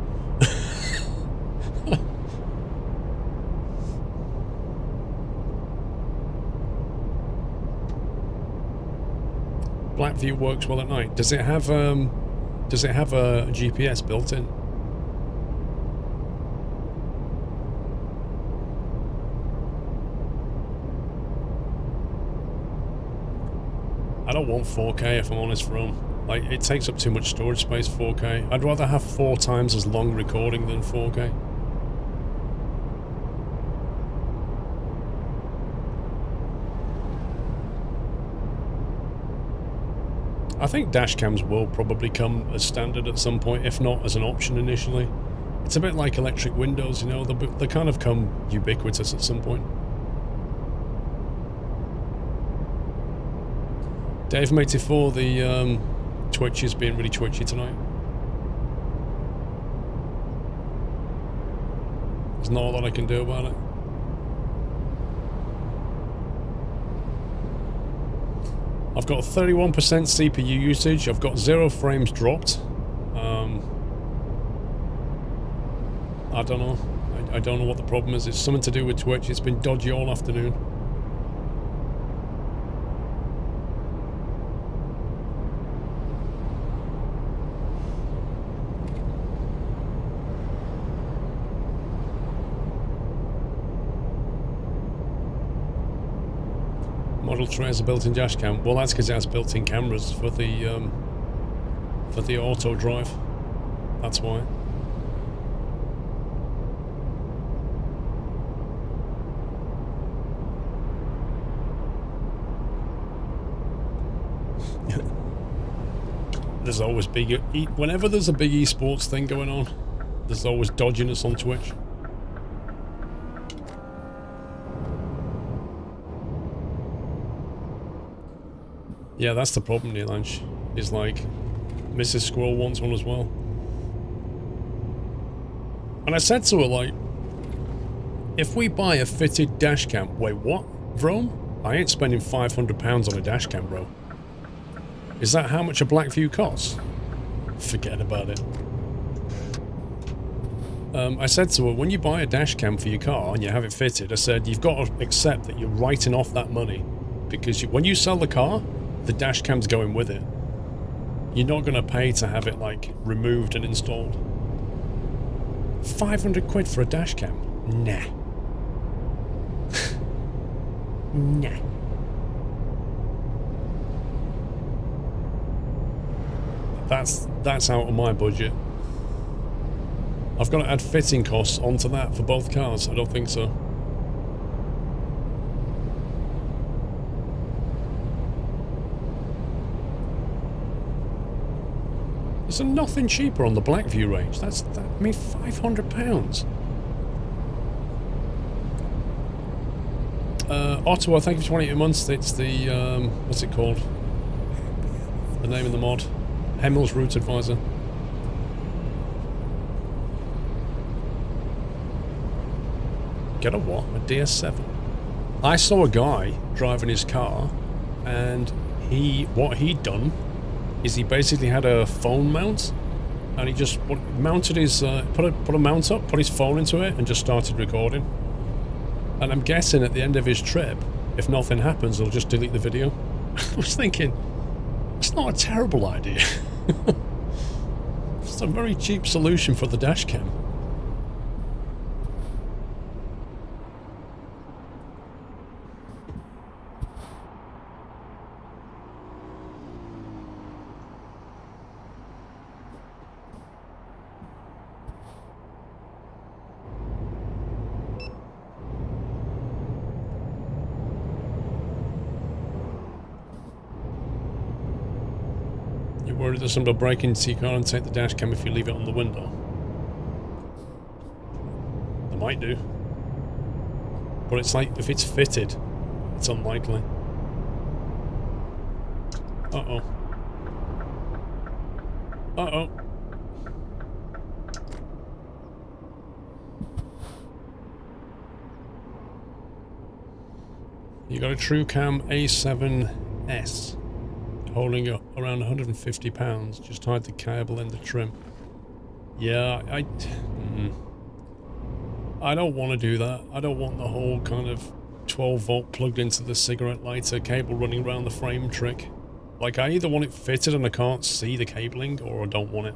Blackview works well at night. Does it have a GPS built in? I don't want 4K if I'm honest, from like it takes up too much storage space. 4K. I'd rather have 4 times as long recording than 4K. I think dash cams will probably come as standard at some point, if not as an option initially. It's a bit like electric windows, you know, they kind of come ubiquitous at some point. Dave84, the Twitch is being really twitchy tonight. There's not a lot I can do about it. I've got 31% CPU usage. I've got 0 frames dropped. I don't know. I don't know what the problem is. It's something to do with Twitch. It's been dodgy all afternoon. Model 3 has a built-in dash cam. Well, that's because it has built-in cameras for the auto drive. That's why. There's always whenever there's a big eSports thing going on, there's always dodginess on Twitch. Yeah, that's the problem, Neil Ange. Is like, Mrs. Squirrel wants one as well. And I said to her, like, if we buy a fitted dash cam... Wait, what? Vrome? I ain't spending £500 on a dash cam, bro. Is that how much a Blackview costs? Forget about it. I said to her, when you buy a dash cam for your car and you have it fitted, I said, you've got to accept that you're writing off that money. Because when you sell the car, the dash cam's going with it. You're not going to pay to have it, like, removed and installed. 500 quid for a dash cam? Nah. Nah. That's out of my budget. I've got to add fitting costs onto that for both cars. I don't think so. There's nothing cheaper on the Blackview range. I mean, £500. Ottawa, thank you for 28 months. It's the, what's it called? The name of the mod. Hemmel's Route Advisor. Get a what? A DS7. I saw a guy driving his car, and what he'd done is he basically had a phone mount, and he just mounted his put a mount up, put his phone into it, and just started recording. And I'm guessing at the end of his trip, if nothing happens, he'll just delete the video. I was thinking, it's not a terrible idea. It's a very cheap solution for the dash cam. Worried that somebody will break into your car and take the dash cam if you leave it on the window? They might do. But it's like, if it's fitted, it's unlikely. Uh-oh. Uh-oh. You got a TrueCam A7S holding up around 150 pounds. Just hide the cable in the trim. Yeah, I don't want to do that. I don't want the whole kind of 12 volt plugged into the cigarette lighter cable running around the frame trick. Like, I either want it fitted and I can't see the cabling, or I don't want it.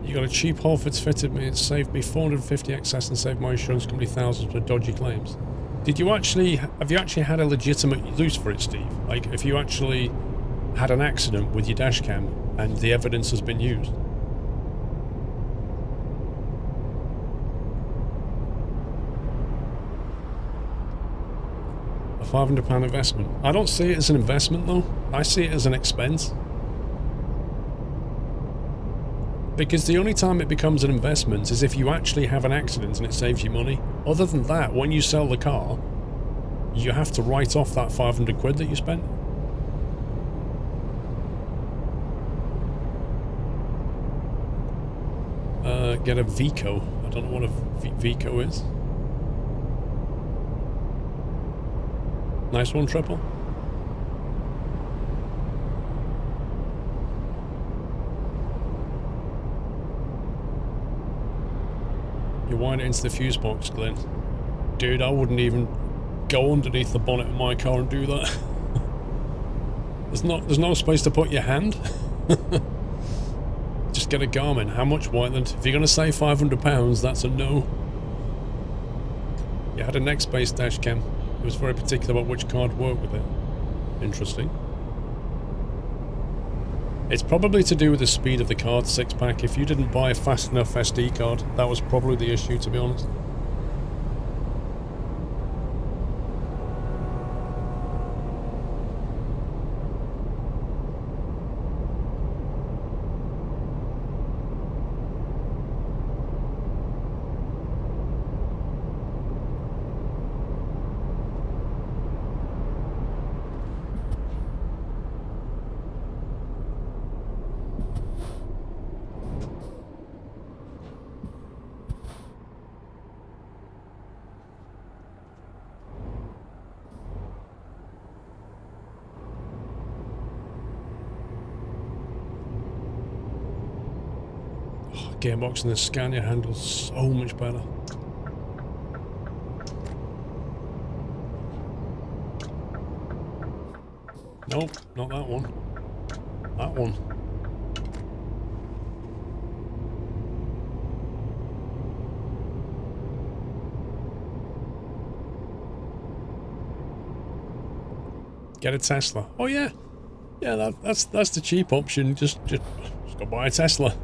You got a cheap hole fits fitted me. It saved me 450 excess and saved my insurance company thousands for dodgy claims. Have you actually had a legitimate use for it, Steve? Like, if you actually had an accident with your Dashcam and the evidence has been used? A £500 investment. I don't see it as an investment though. I see it as an expense. Because the only time it becomes an investment is if you actually have an accident and it saves you money. Other than that, when you sell the car, you have to write off that 500 quid that you spent. Get a Vico. I don't know what a Vico is. Nice one, Triple. You wind it into the fuse box, Glenn. Dude, I wouldn't even go underneath the bonnet of my car and do that. There's no space to put your hand. Just get a Garmin. How much, Whiteland? If you're going to say £500, that's a no. You had a next-based Dashcam. It was very particular about which card worked with it. Interesting. It's probably to do with the speed of the card 6-pack. If you didn't buy a fast enough SD card, that was probably the issue, to be honest. Gearbox and the Scania handles so much better. Nope, not that one. That one. Get a Tesla. Oh yeah. Yeah, that's the cheap option. Just go buy a Tesla.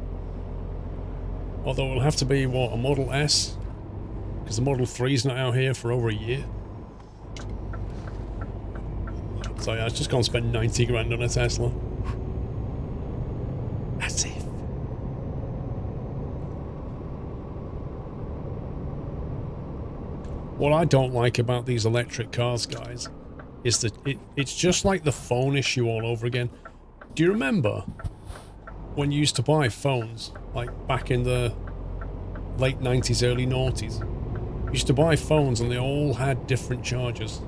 Although it'll have to be, what, a Model S? Because the Model 3's not out here for over a year. So yeah, I was just going to spend 90 grand on a Tesla. That's it. What I don't like about these electric cars, guys, is that it's just like the phone issue all over again. Do you remember when you used to buy phones, like back in the late 90s, early noughties? You used to buy phones and they all had different chargers.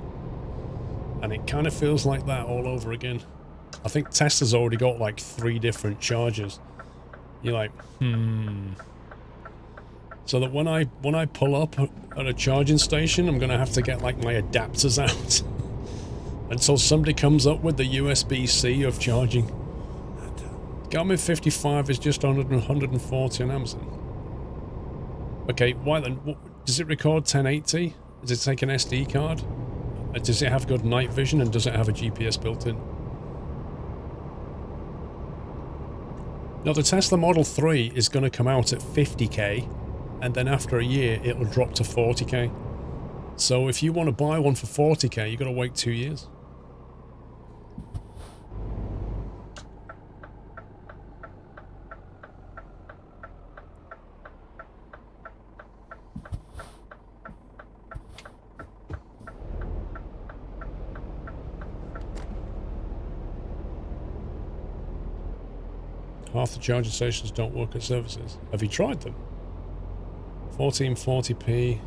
And it kind of feels like that all over again. I think Tesla's already got like 3 different chargers. You're like, So that when I pull up at a charging station, I'm going to have to get like my adapters out. Until somebody comes up with the USB-C of charging. Garmin 55 is just 140 on Amazon. Okay, why then? Does it record 1080? Does it take an SD card? Does it have good night vision, and does it have a GPS built in? Now, the Tesla Model 3 is going to come out at 50k, and then after a year, it'll drop to 40k. So if you want to buy one for 40k, you've got to wait 2 years. Half the charging stations don't work at services. Have you tried them? 1440p.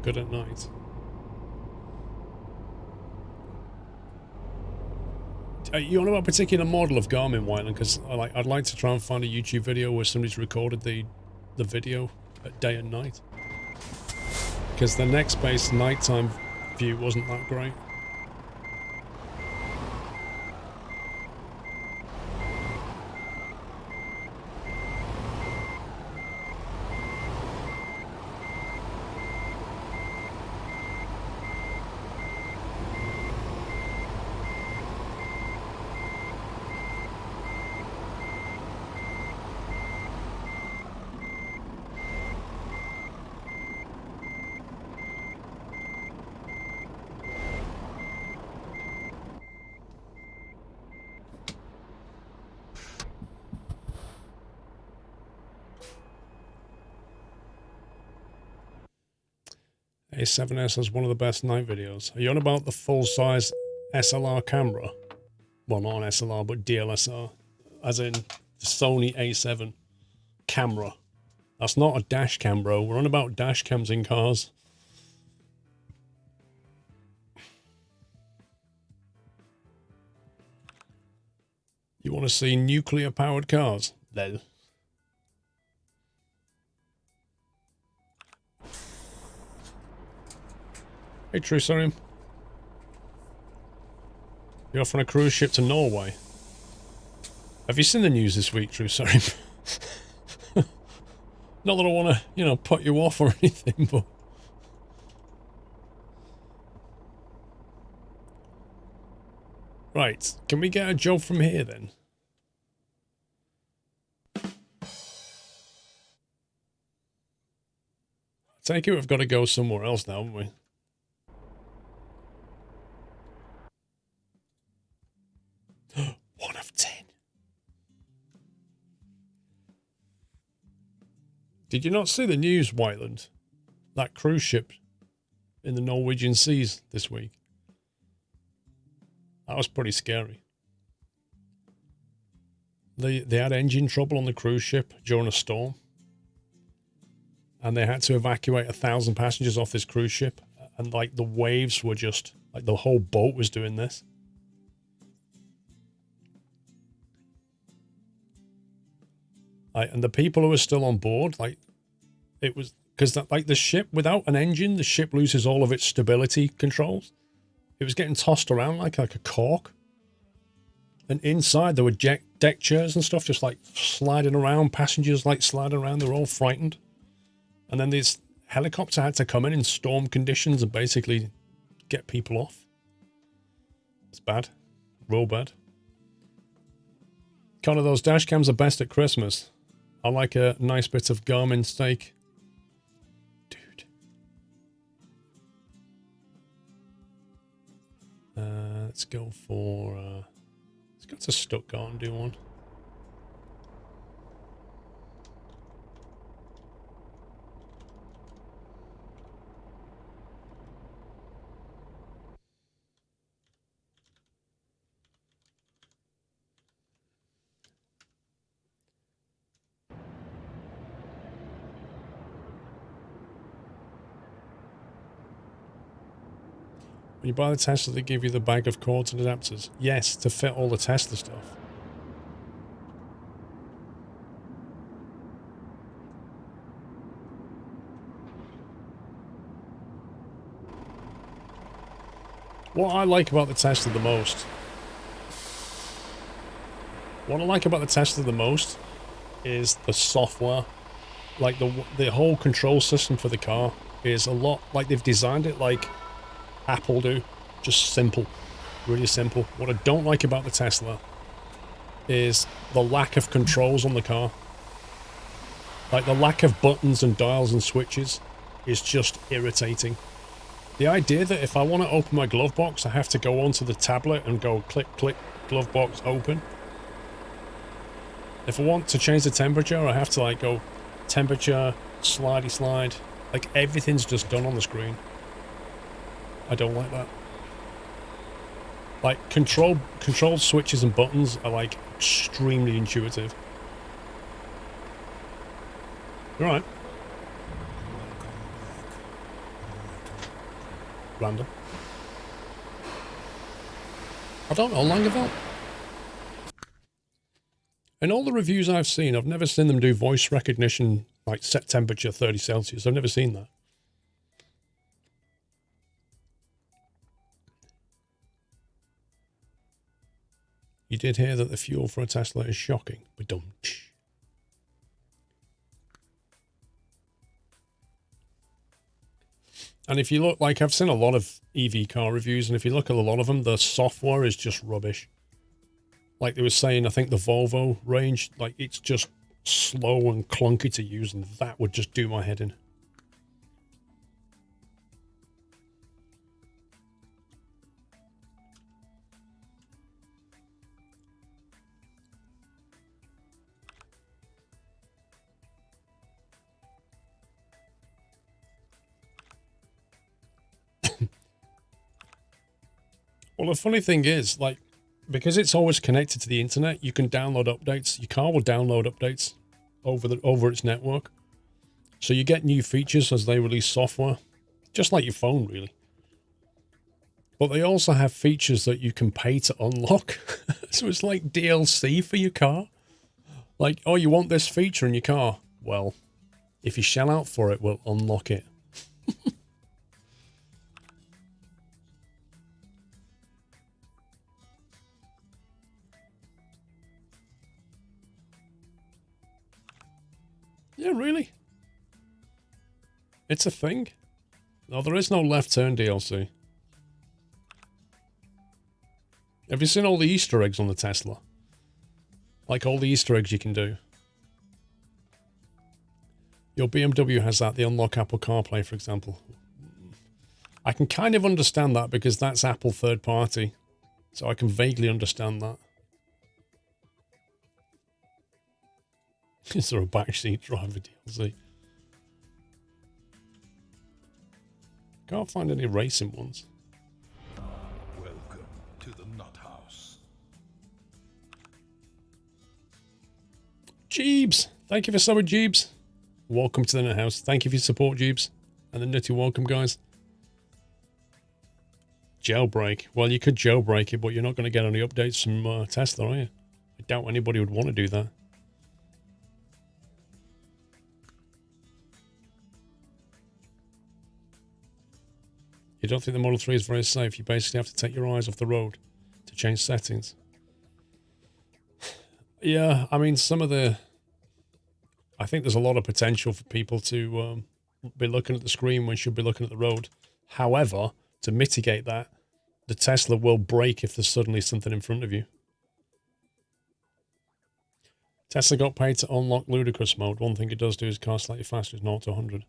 Good at night. You on about a particular model of Garmin, Whiteland? Because I'd like to try and find a YouTube video where somebody's recorded the video at day and night. Because the next-based nighttime view wasn't that great. A7S has one of the best night videos. Are you on about the full-size SLR camera? Well, not an SLR, but DLSR. As in the Sony A7 camera. That's not a dash cam, bro. We're on about dash cams in cars. You want to see nuclear-powered cars? Lol. Hey, Trusarium. You're off on a cruise ship to Norway. Have you seen the news this week, Trusarium? Not that I want to, you know, put you off or anything, but... Right, can we get a job from here, then? I take it we've got to go somewhere else now, haven't we? One of 10. Did you not see the news, Whiteland? That cruise ship in the Norwegian seas this week. That was pretty scary. They had engine trouble on the cruise ship during a storm. And they had to evacuate 1,000 passengers off this cruise ship. And like the waves were just, like the whole boat was doing this. And the people who were still on board, like, it was because that, like, the ship without an engine, the ship loses all of its stability controls. It was getting tossed around like a cork. And inside there were deck chairs and stuff just like sliding around, passengers like sliding around. They were all frightened. And then this helicopter had to come in storm conditions and basically get people off. It's bad, real bad. Connor, those dash cams are best at Christmas. I like a nice bit of Garmin steak. Dude. Let's go for... let's go to Stuttgart and do one. When you buy the Tesla, they give you the bag of cords and adapters. Yes, to fit all the Tesla stuff. What I like about the Tesla the most... What I like about the Tesla the most is the software. Like the whole control system for the car is a lot... Like they've designed it like Apple do. Just simple. Really simple. What I don't like about the Tesla is the lack of controls on the car. Like the lack of buttons and dials and switches is just irritating. The idea that if I want to open my glove box, I have to go onto the tablet and go click, click, glove box, open. If I want to change the temperature, I have to like go temperature, slidey slide. Like everything's just done on the screen. I don't like that. Like, control switches and buttons are, like, extremely intuitive. Alright. Random. I don't know, Langeveld. In all the reviews I've seen, I've never seen them do voice recognition, like set temperature 30 Celsius. I've never seen that. You did hear that the fuel for a Tesla is shocking, but don't. And if you look, like, I've seen a lot of EV car reviews, and if you look at a lot of them, the software is just rubbish. Like they were saying, I think the Volvo range, like, it's just slow and clunky to use, and that would just do my head in. Well, the funny thing is, like, because it's always connected to the internet, you can download updates. Your car will download updates over its network. So you get new features as they release software, just like your phone, really. But they also have features that you can pay to unlock. So it's like DLC for your car. Like, oh, you want this feature in your car? Well, if you shell out for it, we'll unlock it. Yeah, really? It's a thing? No, there is no left turn DLC. Have you seen all the Easter eggs on the Tesla? Like all the Easter eggs you can do. Your BMW has that, the unlock Apple CarPlay, for example. I can kind of understand that because that's Apple third party. So I can vaguely understand that. Is there a backseat driver DLC? Can't find any racing ones. Welcome to the Nut House. Jeebs! Thank you for subbing, Jeebs. Welcome to the Nut House. Thank you for your support, Jeebs. And the nutty welcome, guys. Jailbreak. Well, you could jailbreak it, but you're not going to get any updates from Tesla, are you? I doubt anybody would want to do that. You don't think the Model 3 is very safe? You basically have to take your eyes off the road to change settings. Yeah, I mean, some of the... I think there's a lot of potential for people to be looking at the screen when should be looking at the road. However, to mitigate that, the Tesla will brake if there's suddenly something in front of you. Tesla got paid to unlock ludicrous mode. One thing it does do is car slightly faster, is 0 to 100.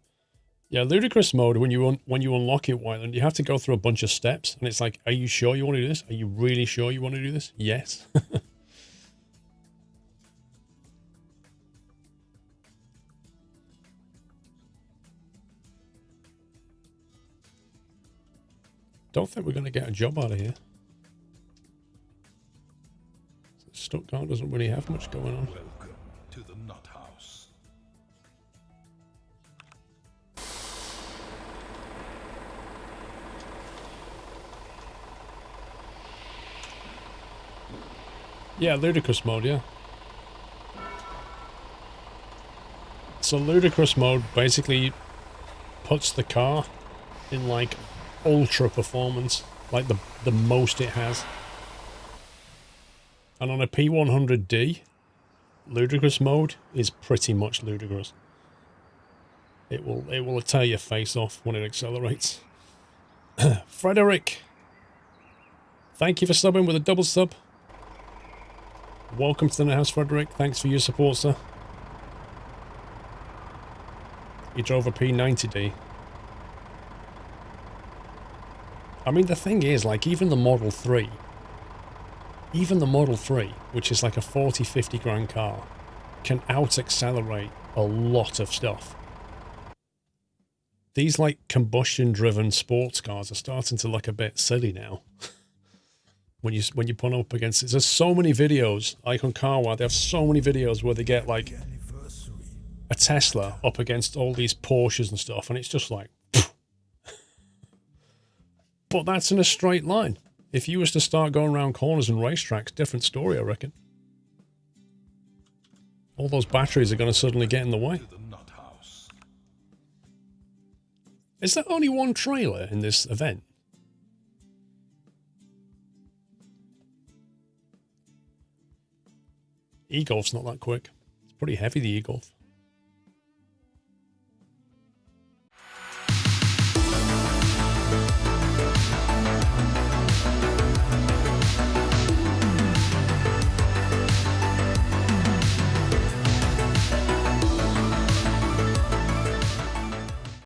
Yeah, ludicrous mode, when you unlock it, Wyland, you have to go through a bunch of steps, and it's like, are you sure you want to do this? Are you really sure you want to do this? Yes. Don't think we're going to get a job out of here. Stuttgart doesn't really have much going on. Welcome to the Nut House. Yeah, ludicrous mode, yeah. So ludicrous mode basically puts the car in like ultra performance, like the most it has. And on a P100D, ludicrous mode is pretty much ludicrous. It will tear your face off when it accelerates. Frederick, thank you for subbing with a double sub. Welcome to the house, Frederick. Thanks for your support, sir. You drove a P90D. I mean, the thing is, like, even the Model 3, which is like a 40, 50 grand car, can out-accelerate a lot of stuff. These, like, combustion-driven sports cars are starting to look a bit silly now. when you put up against it. There's so many videos, like on CarWow, they have so many videos where they get like a Tesla up against all these Porsches and stuff, and it's just like, but that's in a straight line. If you was to start going around corners and racetracks, different story, I reckon. All those batteries are going to suddenly get in the way. Is there only one trailer in this event? E-Golf's not that quick. It's pretty heavy, the E-Golf.